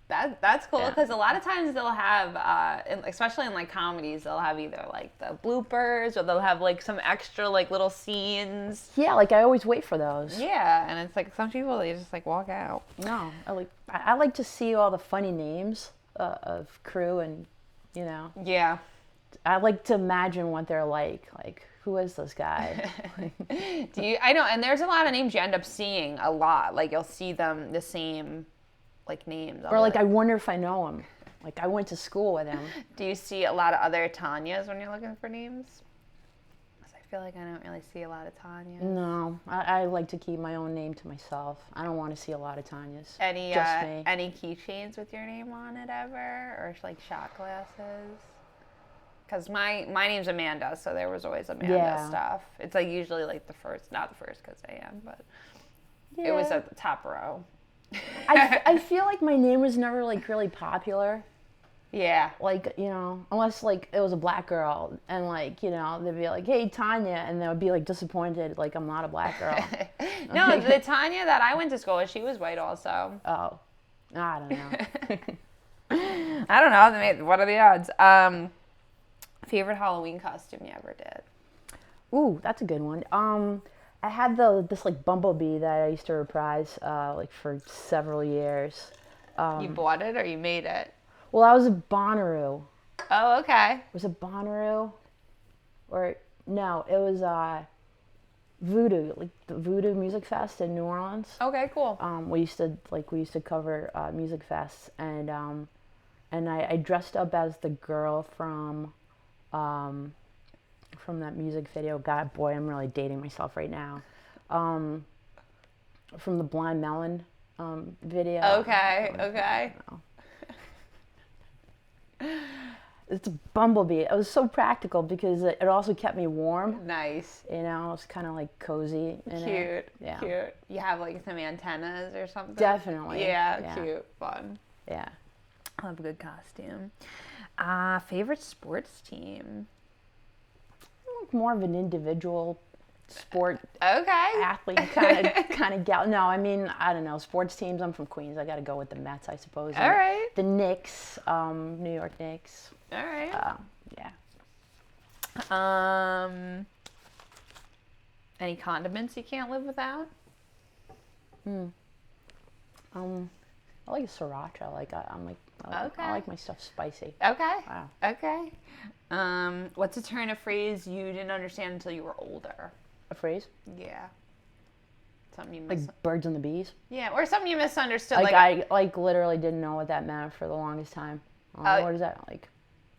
That's cool Yeah. because a lot of times they'll have, especially in like comedies, they'll have either like the bloopers or they'll have like some extra like little scenes. Yeah, like I always wait for those. Yeah, and it's like some people they just like walk out. No, I like to see all the funny names of crew, and you know, Yeah. I like to imagine what they're like. Like, who is this guy? I know, and there's a lot of names you end up seeing a lot. Like you'll see them the same, like names. Or like I wonder if I know him. Like I went to school with him. Do you see a lot of other Tanyas when you're looking for names? 'Cause I feel like I don't really see a lot of Tanyas. No, I like to keep my own name to myself. I don't want to see a lot of Tanya's. Any Just me. any keychains with your name on it ever, or like shot glasses? Because my name's Amanda, so there was always Amanda Yeah. stuff. It's like usually like the first, not the first because I am, but it was at the top row. I feel like my name was never like really popular. Yeah. Like, you know, unless like it was a black girl and like, you know, they'd be like, hey, Tanya, and they would be like disappointed, like I'm not a black girl. No, the Tanya that I went to school with, she was white also. Oh, I don't know. I don't know. What are the odds? Favorite Halloween costume you ever did? Ooh, that's a good one. I had this like bumblebee that I used to reprise like for several years. You bought it or you made it? Well, I was a Bonnaroo. Oh, okay. Was it Bonnaroo? Or no, it was Voodoo, like the Voodoo Music Fest in New Orleans. Okay, cool. We used to cover music fests, and I dressed up as the girl from that music video. God, boy, I'm really dating myself right now. From the Blind Melon video. Okay, okay. It's a bumblebee. It was so practical because it also kept me warm. Nice. You know, it's kind of like cozy. In Cute. it. Yeah. Cute. You have like some antennas or something? Definitely. Yeah, Yeah. cute. Fun. Yeah. I love a good costume. Favorite sports team? Like more of an individual sport Okay. athlete kind of gal. No, I mean, I don't know. Sports teams. I'm from Queens. I got to go with the Mets, I suppose. All right. The Knicks, New York Knicks. All right. Yeah. Any condiments you can't live without? I like sriracha. Like Okay. I like my stuff spicy. Okay. Wow. Okay. What's a turn of phrase you didn't understand until you were older? A phrase Yeah. Something you like birds and the bees. yeah, or something you misunderstood. Like I literally didn't know what that meant for the longest time. What is that like?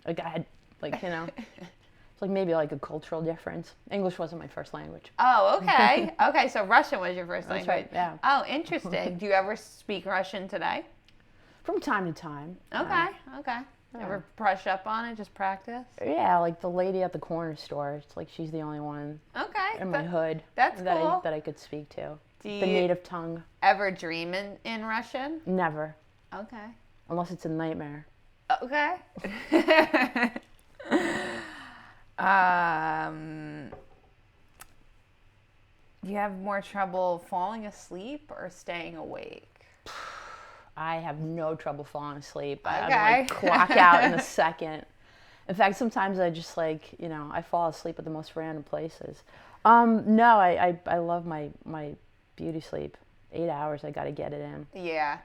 Like I had like you know. It's like maybe like a cultural difference. English wasn't my first language. Oh, okay. Okay, so Russian was your first That's language. right, yeah. Oh, interesting. Do you ever speak Russian today? From time to time. Okay. Okay. Ever brush up on it? Just practice? Yeah, like the lady at the corner store. It's like she's the only one Okay. in my hood that's that cool. I could speak to. Do you The native tongue. ever dream in Russian? Never. Okay. Unless it's a nightmare. Okay. Do you have more trouble falling asleep or staying awake? I have no trouble falling asleep. I Okay. like clock out in a second. In fact, sometimes I just like, you know, I fall asleep at the most random places. No, I love my beauty sleep. 8 hours, I got to get it in. Yeah.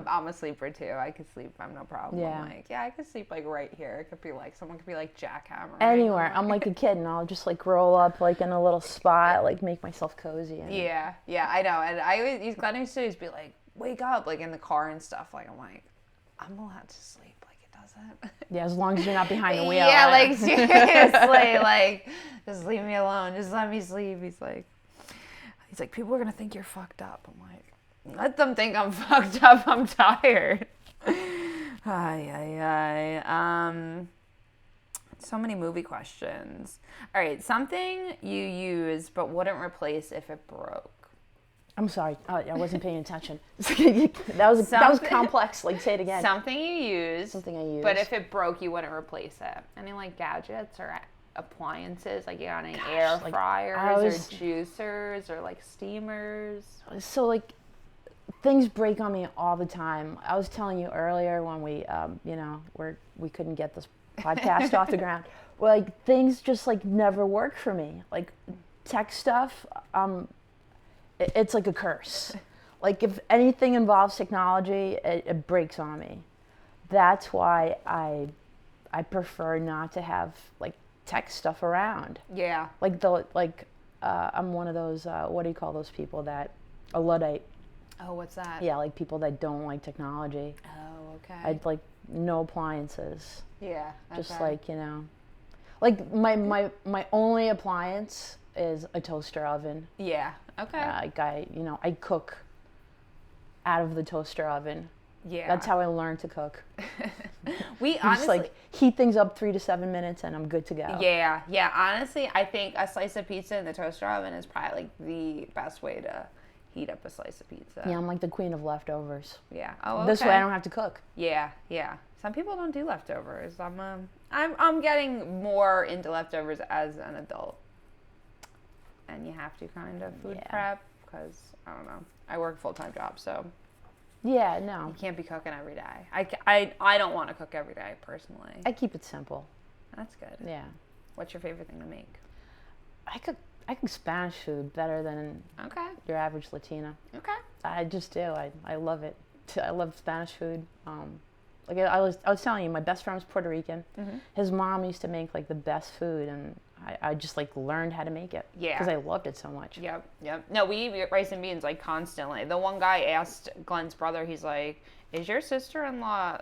I'm a sleeper too. I could sleep. I'm no problem. Yeah. I'm like, I could sleep like right here. It could be like someone could be like jackhammering. Anywhere. I'm like a kid, and I'll just like roll up like in a little spot, like make myself cozy. And Yeah, I know. And I always, Glenn used to always be like, wake up, like in the car and stuff. Like, I'm like, I'm allowed to sleep. Like, it doesn't. Yeah, as long as you're not behind the wheel. Yeah, right? like, seriously, like, just leave me alone. Just let me sleep. He's like, people are going to think you're fucked up. I'm like, let them think I'm fucked up. I'm tired. So many movie questions. All right, something you use but wouldn't replace if it broke. I'm sorry, I wasn't paying attention. that was complex. Like, say it again. Something you use. Something I use. But if it broke, you wouldn't replace it. Any like gadgets or appliances, like you got any air fryers or juicers or like steamers? So like, things break on me all the time. I was telling you earlier when we, we couldn't get this podcast off the ground. Like, things just like never work for me. Like, tech stuff, it's like a curse. Like, if anything involves technology, it breaks on me. That's why I prefer not to have like tech stuff around. Yeah. I'm one of those, what do you call those people a Luddite. Oh, what's that? Yeah, like people that don't like technology. Oh, okay. I'd like no appliances. Yeah. Just like, like my only appliance is a toaster oven. Yeah. Okay. I cook out of the toaster oven. Yeah. That's how I learned to cook. We Just honestly like heat things up 3 to 7 minutes and I'm good to go. Yeah. Honestly, I think a slice of pizza in the toaster oven is probably like the best way to heat up a slice of pizza. Yeah, I'm like the queen of leftovers. Yeah. Oh, okay. This way I don't have to cook. Yeah. Some people don't do leftovers. I'm getting more into leftovers as an adult. And you have to kind of food prep because I don't know. I work a full-time job, so yeah, no. You can't be cooking every day. I don't want to cook every day personally. I keep it simple. That's good. Yeah. What's your favorite thing to make? I cook Spanish food better than your average Latina. Okay. I just do. I love it. I love Spanish food. Like I was telling you, my best friend was Puerto Rican. Mm-hmm. His mom used to make like the best food, and I just like learned how to make it. Yeah. Because I loved it so much. Yep. No, we eat rice and beans like constantly. The one guy asked Glenn's brother, he's like, "Is your sister-in-law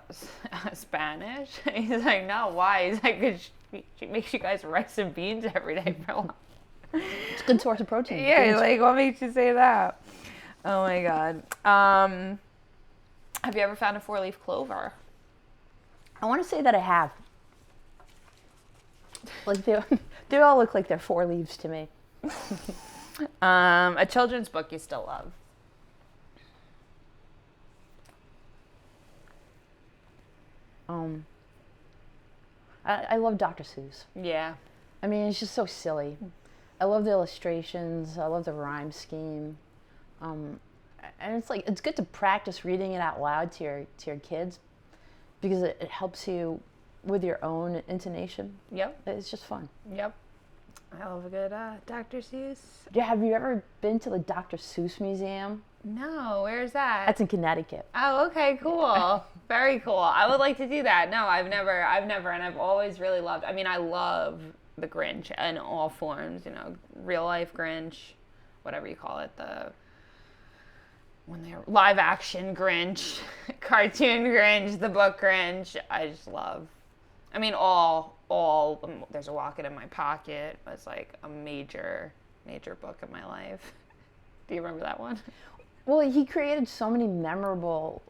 Spanish?" He's like, "No, why?" He's like, "'Cause she makes you guys rice and beans every day for lunch." It's a good source of protein. Yeah, like, what makes you say that? Oh my God. Have you ever found a 4-leaf clover? I want to say that I have. Like they all look like they're 4 leaves to me. A children's book you still love? I love Dr. Seuss. Yeah. I mean, it's just so silly. I love the illustrations. I love the rhyme scheme. And it's like, it's good to practice reading it out loud to your kids because it helps you with your own intonation. Yep. It's just fun. Yep. I love a good Dr. Seuss. Yeah, have you ever been to the Dr. Seuss Museum? No, where's that? That's in Connecticut. Oh, okay, cool. Very cool. I would like to do that. No, I've never, and I've always really loved, I mean, I love the Grinch in all forms, real life Grinch, whatever you call it, when they're live action Grinch, cartoon Grinch, the book Grinch, I just love. I mean, all There's a Rocket in My Pocket was like a major book in my life. Do you remember that one? Well, he created so many memorable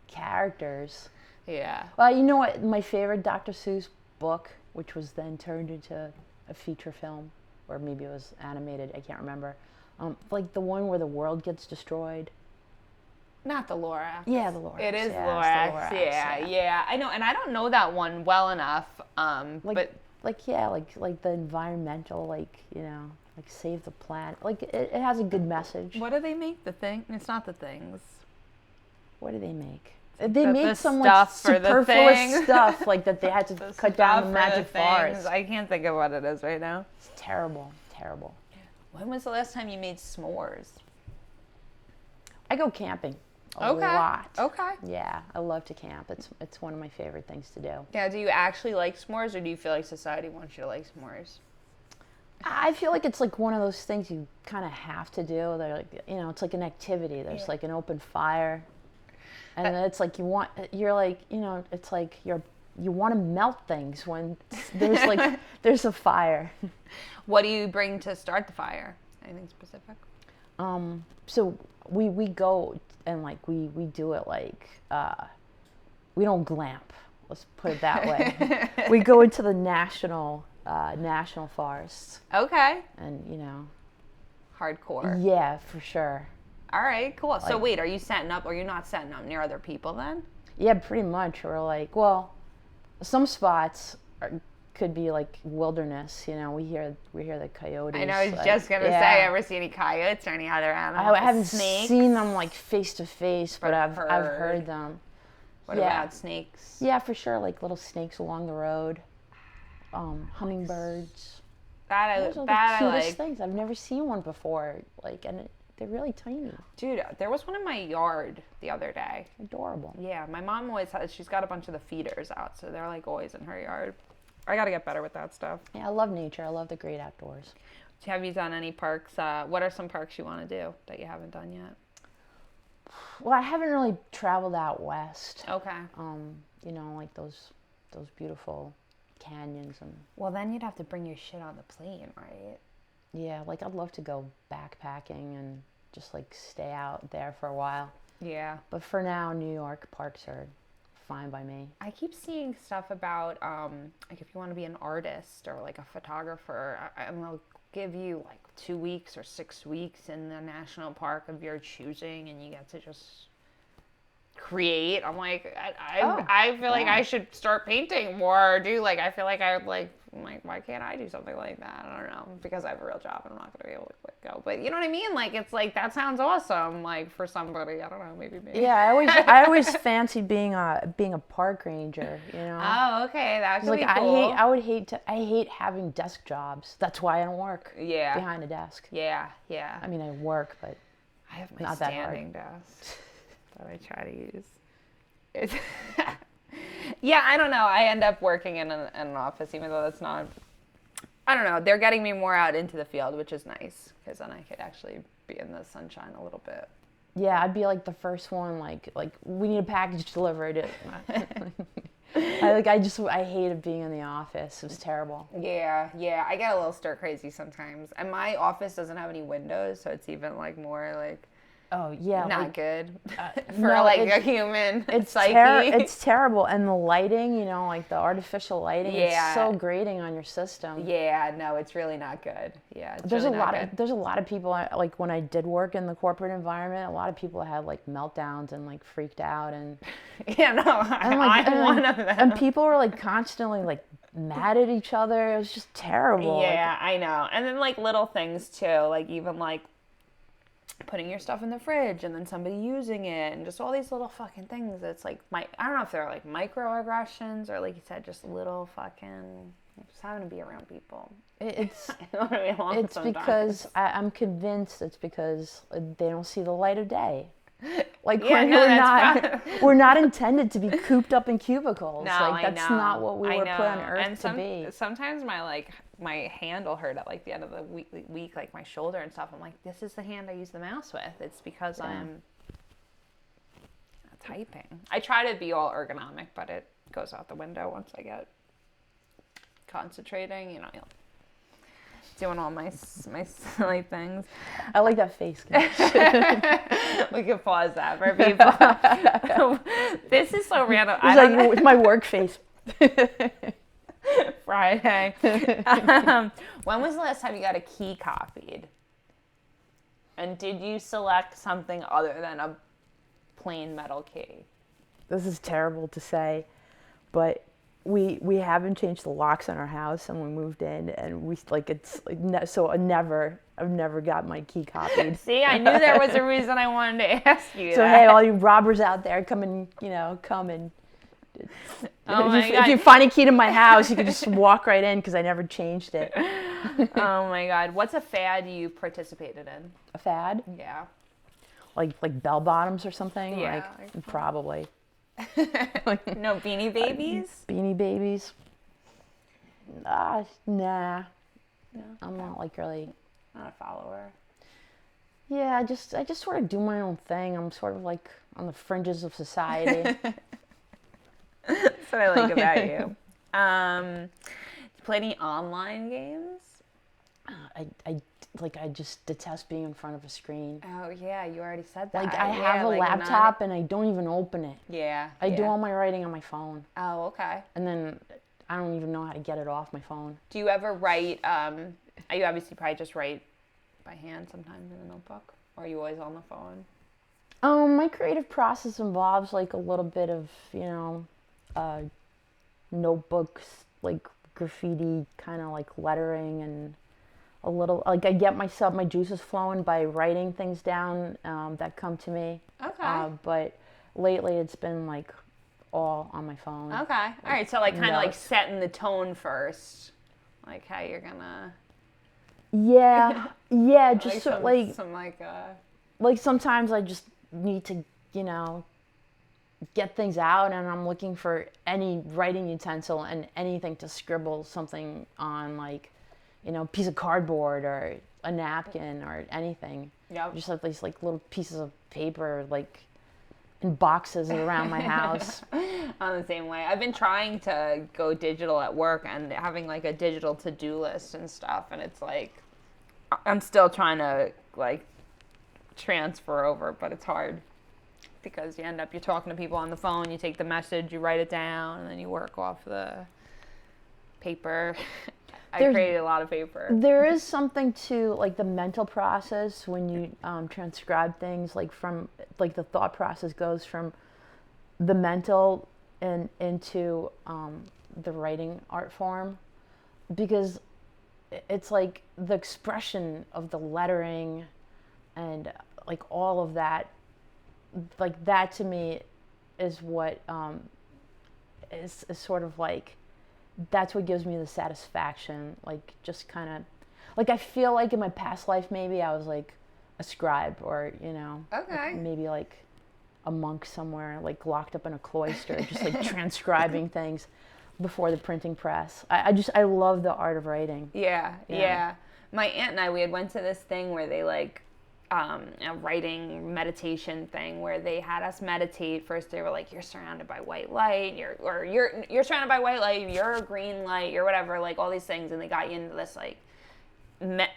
characters. Yeah. Well, you know what? My favorite Dr. Seuss book, which was then turned into a feature film, or maybe it was animated, I can't remember. Like the one where the world gets destroyed. Not the Lorax. Yeah, the Lorax. It is yeah, Lorax. Yeah. I know, and I don't know that one well enough. But like the environmental, like save the planet. Like it has a good message. What do they make? The thing? It's not the things. What do they make? They made some like superfluous stuff like that they had to cut down the magic forest. I can't think of what it is right now. It's terrible. When was the last time you made s'mores? I go camping a Okay. lot. Okay. Yeah, I love to camp. It's one of my favorite things to do. Yeah, do you actually like s'mores, or do you feel like society wants you to like s'mores? I feel like it's like one of those things you kind of have to do. They're like, it's like an activity. There's like an open fire, and it's like it's like you want to melt things when there's like there's a fire. What do you bring to start the fire? Anything specific? So we go and like we do it like we don't glamp. Let's put it that way. We go into the national forests, Okay. and Hardcore. yeah, for sure. All right, cool. So wait, are you setting up, or you're not setting up near other people then? Yeah, pretty much. We're like, well, some spots could be like wilderness. We hear the coyotes. I know, I was like, just going to yeah. say, ever see any coyotes or any other animals? I haven't Snakes? seen them like face to face, but I've heard. heard them. What Yeah. about snakes? Yeah, for sure. Like little snakes along the road, hummingbirds. Those are the I cutest like. things. I've never seen one before. Like, and they're really tiny, Dude, there was one in my yard the other day. adorable. Yeah, my mom always has, she's got a bunch of the feeders out, so they're like always in her yard. I got to get better with that stuff. Yeah, I love nature. I love the great outdoors. Have you done any parks? What are some parks you want to do that you haven't done yet? Well, I haven't really traveled out west. Okay. Like those beautiful canyons and Well, then you'd have to bring your shit on the plane, right? yeah, like I'd love to go backpacking and just like stay out there for a while. Yeah. But for now, New York parks are fine by me. I keep seeing stuff about like if you want to be an artist or like a photographer, I'm gonna give you like 2 weeks or 6 weeks in the national park of your choosing, and you get to just create. I'm like, I feel like I should start painting more. Or do like I feel like I'm like why can't I do something like that? I don't know, because I have a real job and I'm not gonna be able to go. But you know what I mean? Like it's like that sounds awesome. Like for somebody, I don't know, maybe me. Yeah, I always fancied being a park ranger. Oh, okay, that could Like be cool. I hate having desk jobs. That's why I don't work Yeah. behind a desk. Yeah. I mean, I work, but I have my Not that hard. standing desk that I try to use. It's yeah, I don't know. I end up working in an office, even though that's not. I don't know. They're getting me more out into the field, which is nice, because then I could actually be in the sunshine a little bit. yeah, I'd be like the first one. Like we need a package delivered. I hated being in the office. It was terrible. Yeah. I get a little stir crazy sometimes, and my office doesn't have any windows, so it's even like more like Oh yeah, not like, good for no, like it's- a human it's psyche. it's terrible, and the lighting, like the artificial lighting, Yeah. it's so grating on your system. Yeah, no, it's really not good. Yeah, it's There's really a not lot good. of there's a lot of people like when I did work in the corporate environment, a lot of people had like meltdowns and like freaked out and Yeah, no, I'm one of them. and people were like constantly like mad at each other. It was just terrible. Like, Yeah, I know. And then like little things too, like even like putting your stuff in the fridge and then somebody using it and just all these little fucking things. It's like I don't know if they're like microaggressions or like you said, just little fucking just having to be around people. it's I know what I want it's sometimes. because I'm convinced it's because they don't see the light of day. Like Yeah, no, that's we're not intended to be cooped up in cubicles. No, like I that's know. not what we I were put on know. earth And to be. Sometimes my hand will hurt at like the end of the week, like my shoulder and stuff. I'm like, this is the hand I use the mouse with. It's because I'm typing. I try to be all ergonomic, but it goes out the window once I get concentrating. Doing all my silly things. I like that face. We could pause that for people. This is so random. I It's don't know. like with my work face. Friday. When was the last time you got a key copied? And did you select something other than a plain metal key? This is terrible to say, but we haven't changed the locks on our house, and we moved in, and we like it's like so I've never got my key copied. See, I knew there was a reason I wanted to ask you So that. hey, all you robbers out there, come and. Oh my if God. you find a key to my house, you can just walk right in because I never changed it. Oh my God. What's a fad you participated in? A fad? Yeah. like bell bottoms or something. Yeah, like probably No Beanie Babies? Beanie Babies. Nah. I'm not like really. Not a follower. Yeah, I just sort of do my own thing. I'm sort of like on the fringes of society. That's what I like about you. Do you play any online games? I just detest being in front of a screen. Oh yeah, you already said that. Like I Yeah, have a like laptop and I don't even open it. Yeah. I do yeah. all my writing on my phone, Oh, okay. and then I don't even know how to get it off my phone. Do you ever write? You obviously probably just write by hand sometimes in a notebook, or are you always on the phone? My creative process involves like a little bit of, notebooks, like graffiti, kind of like lettering, and a little like I get my juices flowing by writing things down that come to me. Okay. But lately it's been like all on my phone. Okay. All right. So like kind of like notes. setting the tone first, like how you're gonna. Yeah, just some, like some like sometimes I just need to, get things out, and I'm looking for any writing utensil and anything to scribble something on, like, piece of cardboard or a napkin or anything. Yep. Just have these like little pieces of paper like in boxes around my house. I'm the same way. I've been trying to go digital at work and having like a digital to-do list and stuff, and it's like I'm still trying to like transfer over, but it's hard because you're talking to people on the phone, you take the message, you write it down, and then you work off the paper. I created a lot of paper. There is something to like the mental process when you transcribe things, like from like the thought process goes from the mental and into the writing art form, because it's like the expression of the lettering and like all of that, like that to me is what is sort of like, that's what gives me the satisfaction. Like just kind of like I feel like in my past life maybe I was like a scribe, or Okay. like maybe like a monk somewhere, like locked up in a cloister, just like transcribing things before the printing press. I love the art of writing. Yeah. My aunt and I, we had went to this thing where they like a writing meditation thing where they had us meditate. First they were like, you're surrounded by white light, you're surrounded by white light, you're a green light, you're whatever, like all these things, and they got you into this like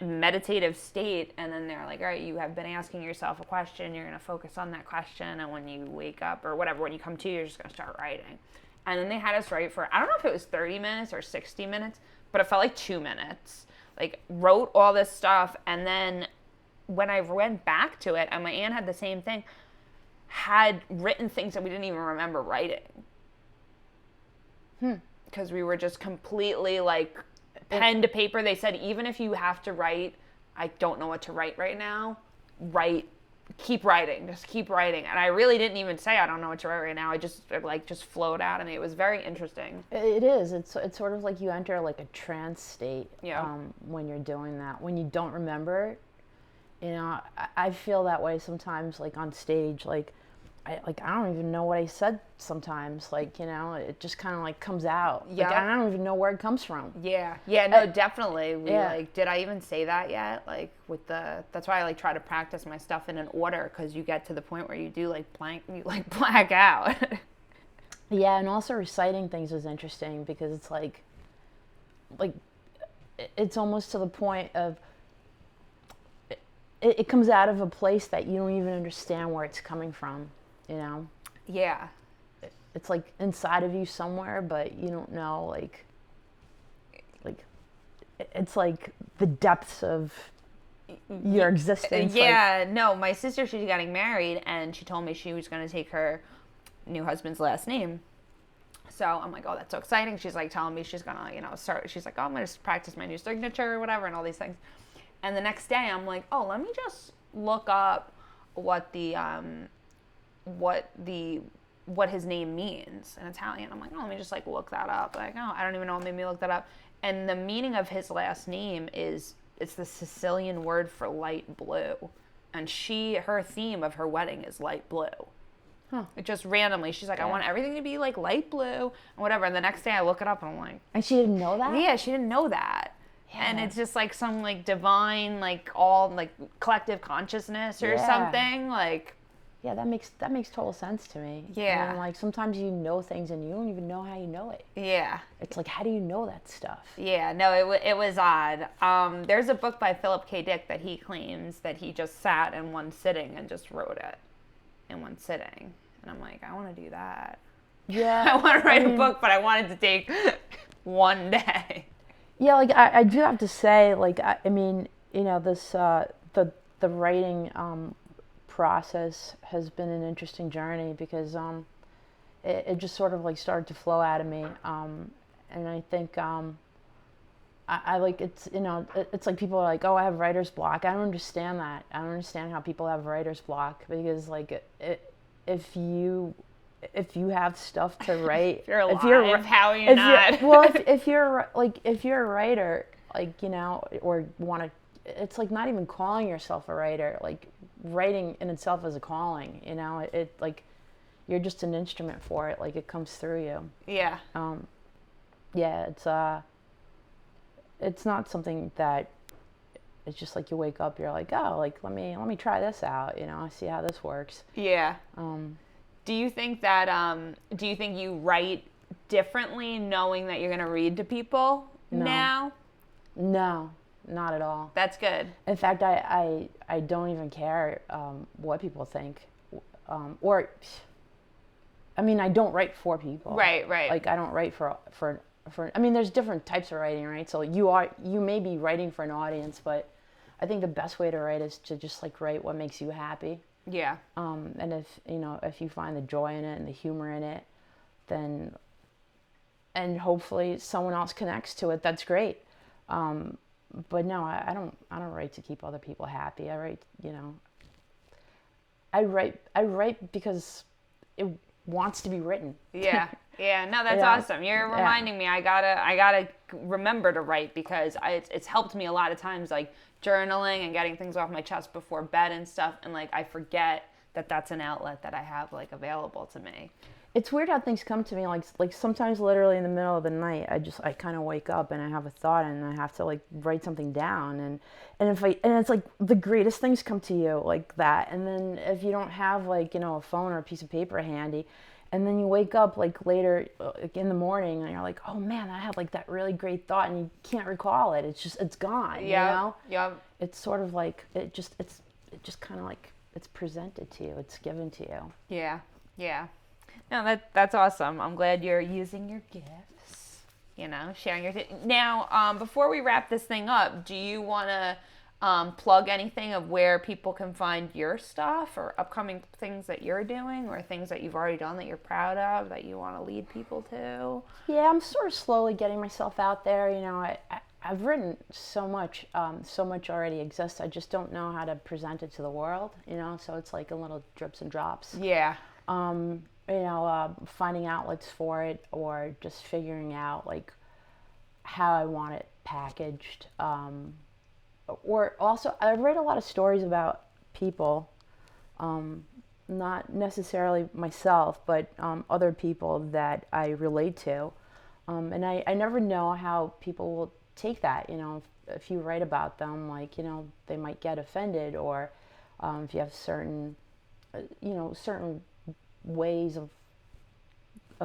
meditative state, and then they're like, all right, you have been asking yourself a question, you're going to focus on that question, and when you wake up or whatever, when you come to, you're just going to start writing. And then they had us write for, I don't know if it was 30 minutes or 60 minutes, but it felt like 2 minutes. Like, wrote all this stuff, and then when I went back to it, and my aunt had the same thing, had written things that we didn't even remember writing. Because we were just completely, like, pen to paper. They said, even if you have to write, I don't know what to write right now, keep writing, just keep writing. And I really didn't even say I don't know what to write right now. I just flowed out of me. It was very interesting. It is. It's sort of like you enter like a trance state Yeah. When you're doing that. When you don't remember, I feel that way sometimes, like on stage. Like I don't even know what I said sometimes. Like, it just kind of like comes out. Yeah. Like, I don't even know where it comes from. Yeah. Yeah, no, definitely. We yeah. did I even say that yet? Like that's why I like try to practice my stuff in an order, because you get to the point where you do black out. Yeah, and also reciting things is interesting because it's like it's almost to the point of it comes out of a place that you don't even understand where it's coming from, Yeah. It's like inside of you somewhere, but you don't know, like it's like the depths of your existence. Yeah, no, my sister, she's getting married, and she told me she was going to take her new husband's last name. So I'm like, oh, that's so exciting. She's like telling me she's going to, start. She's like, oh, I'm going to practice my new signature or whatever and all these things. And the next day I'm like, oh, let me just look up what his name means in Italian. I'm like, oh, let me just look that up. Like, oh, I don't even know what made me look that up. And the meaning of his last name it's the Sicilian word for light blue. and her theme of her wedding is light blue. Huh. It just randomly, she's like, I want everything to be like light blue and whatever. And the next day I look it up and I'm like, And she didn't know that? yeah, she didn't know that. Yeah. And it's just like some like divine, like all like collective consciousness or something. Like, yeah, that makes total sense to me. Yeah. And like sometimes you know things and you don't even know how you know it. yeah. It's like, how do you know that stuff? Yeah, no, it was odd. There's a book by Philip K. Dick that he claims that he just sat in one sitting and just wrote it in one sitting. And I'm like, I want to do that. Yeah. I want to write a book, but I want it to take one day. Yeah, like I do have to say, like I mean, you know, this the writing process has been an interesting journey because it just sort of like started to flow out of me, and I think I like it's, you know, it's like people are like, oh, I have writer's block. I don't understand that. I don't understand how people have writer's block because like if you have stuff to write, if you're alive, how are you not? If you're a writer, like, you know, or want to, it's like not even calling yourself a writer. Like writing in itself is a calling, you know. It like you're just an instrument for it. Like it comes through you. Yeah. Yeah. It's not something that it's just like you wake up, you're like, oh, like let me try this out, you know, see how this works. Yeah. Do you think you write differently knowing that you're going to read to people now? No, not at all. That's good. In fact, I don't even care what people think. Or, I mean, I don't write for people. Right. Like, I don't write for I mean, there's different types of writing, right? So you may be writing for an audience, but I think the best way to write is to just like write what makes you happy. Yeah. And if you find the joy in it and the humor in it, then, and hopefully someone else connects to it, that's great. But no, I don't write to keep other people happy. I write, you know, I write because it wants to be written. Yeah. Yeah, no, that's awesome. You're reminding me. I gotta remember to write because it's helped me a lot of times, like journaling and getting things off my chest before bed and stuff. And like I forget that that's an outlet that I have like available to me. It's weird how things come to me. Like sometimes, literally in the middle of the night, I kind of wake up and I have a thought and I have to like write something down. And it's like the greatest things come to you like that. And then if you don't have like, you know, a phone or a piece of paper handy. And then you wake up like later in the morning and you're like, oh man, I had like that really great thought and you can't recall it. It's gone, you know? Yeah. It's sort of like, it just kind of like, it's presented to you. It's given to you. Yeah. Yeah. No, that's awesome. I'm glad you're using your gifts, you know, sharing your, now, before we wrap this thing up, do you want to plug anything of where people can find your stuff or upcoming things that you're doing or things that you've already done that you're proud of that you want to lead people to? Yeah, I'm sort of slowly getting myself out there. You know, I've written so much already exists. I just don't know how to present it to the world, you know, so it's like in little drips and drops. Yeah. You know, finding outlets for it or just figuring out like how I want it packaged. Or also, I read a lot of stories about people, not necessarily myself, but other people that I relate to. And I never know how people will take that, you know, if you write about them, like, you know, they might get offended or if you have certain ways of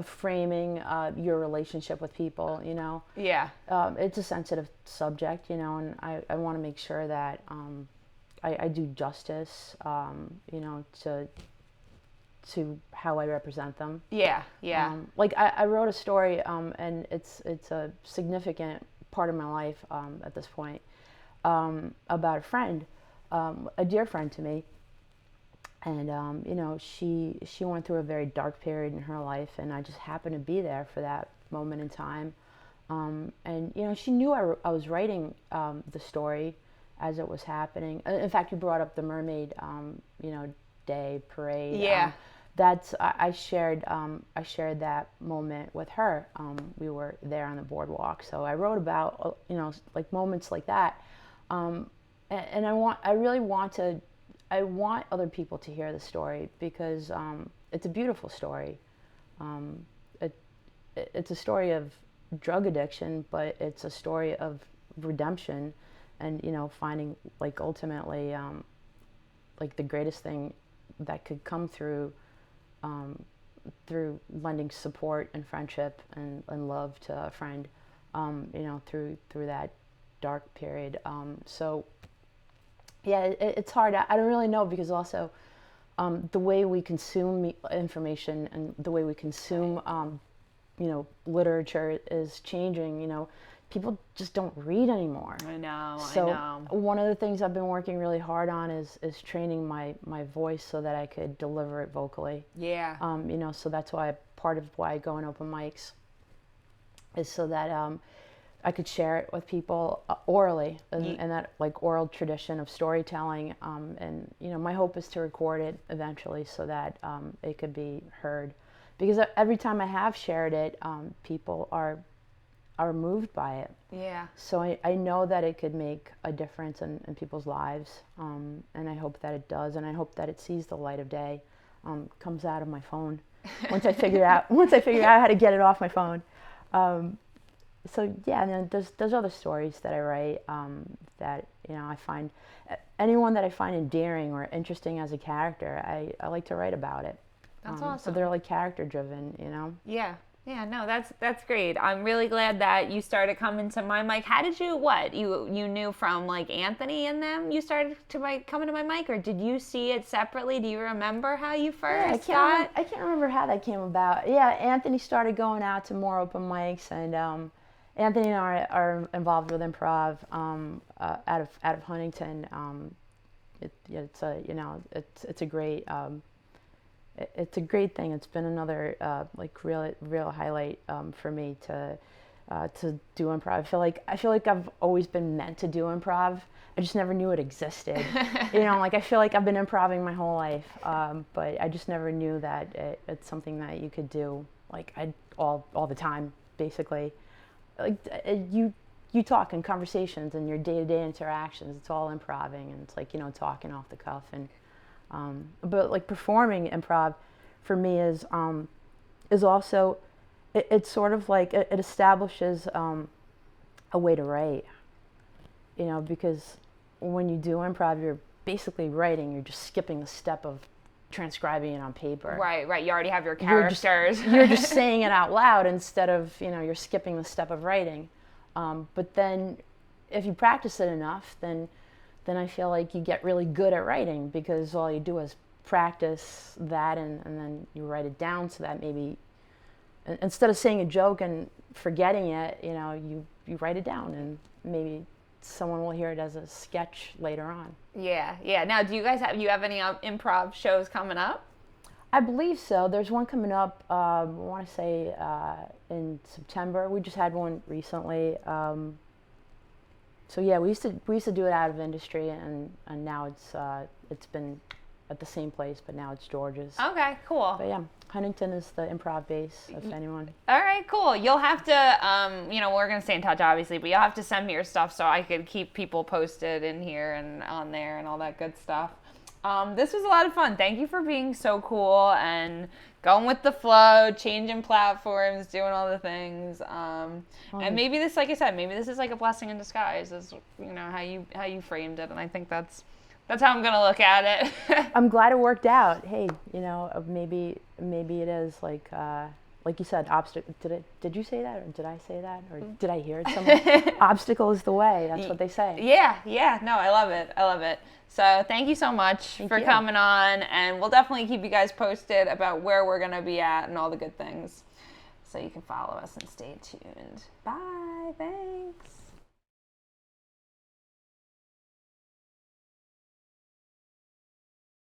framing your relationship with people, you know. Yeah. It's a sensitive subject, you know, and I want to make sure that I do justice, you know, to how I represent them. Yeah, yeah. Like I wrote a story, and it's a significant part of my life at this point, about a friend, a dear friend to me. And, you know, she went through a very dark period in her life, and I just happened to be there for that moment in time. And, you know, she knew I was writing the story as it was happening. In fact, you brought up the Mermaid, you know, Day parade. Yeah. I shared that moment with her. We were there on the boardwalk, so I wrote about, you know, like moments like that. And I really want to I want other people to hear the story because it's a beautiful story. It, it's a story of drug addiction, but it's a story of redemption, and finding like ultimately like the greatest thing that could come through lending support and friendship and love to a friend, through that dark period. So yeah, it's hard. I don't really know because also the way we consume information and the way we consume, literature is changing. People just don't read anymore. I know. So one of the things I've been working really hard on is training my voice so that I could deliver it vocally. Yeah. So that's why part of why I go on open mics is so that I could share it with people orally, and that like oral tradition of storytelling. And my hope is to record it eventually so that it could be heard. Because every time I have shared it, people are moved by it. Yeah. So I know that it could make a difference in people's lives, and I hope that it does, and I hope that it sees the light of day, comes out of my phone once I figure out how to get it off my phone. So yeah, and then there's other stories that I write that I find anyone that I find endearing or interesting as a character, I like to write about it. That's awesome. So they're like character driven, Yeah. Yeah, no, that's great. I'm really glad that you started coming to my mic. How did you, you knew from like Anthony and them, you started to coming to my mic, or did you see it separately? Do you remember how you first got? I can't remember how that came about. Yeah, Anthony started going out to more open mics, and Anthony and I are involved with improv out of Huntington. It's a great. It's a great thing. It's been another like real highlight for me to do improv. I feel like I've always been meant to do improv. I just never knew it existed. Like I feel like I've been improving my whole life, but I just never knew that it's something that you could do like all the time, basically. Like you talk in conversations and your day-to-day interactions. It's all improving, and it's like talking off the cuff and. But like performing improv for me is also it's sort of like it establishes a way to write, because when you do improv you're basically writing, you're just skipping the step of transcribing it on paper. Right, you already have your characters. You're just saying it out loud instead of you're skipping the step of writing, but then if you practice it enough then I feel like you get really good at writing, because all you do is practice that and then you write it down so that maybe instead of saying a joke and forgetting it, you write it down and maybe someone will hear it as a sketch later on. Yeah. Now, do you guys have any improv shows coming up? I believe so. There's one coming up, I want to say in September. We just had one recently. So yeah, we used to do it out of industry, and now it's been at the same place, but now it's George's. Okay, cool. But yeah, Huntington is the improv base, if anyone. All right, cool. You'll have to, we're gonna stay in touch, obviously, but you'll have to send me your stuff so I could keep people posted in here and on there and all that good stuff. This was a lot of fun. Thank you for being so cool and going with the flow, changing platforms, doing all the things. And maybe this, like I said, maybe this is like a blessing in disguise, is how you framed it, and I think that's how I'm gonna look at it. I'm glad it worked out. Hey, maybe it is like you said, obstacle. Did you say that, or did I say that, or did I hear it somewhere? Obstacle is the way. That's what they say. Yeah. No, I love it. So thank you so much for coming on, and we'll definitely keep you guys posted about where we're gonna be at and all the good things. So you can follow us and stay tuned. Bye. Thanks.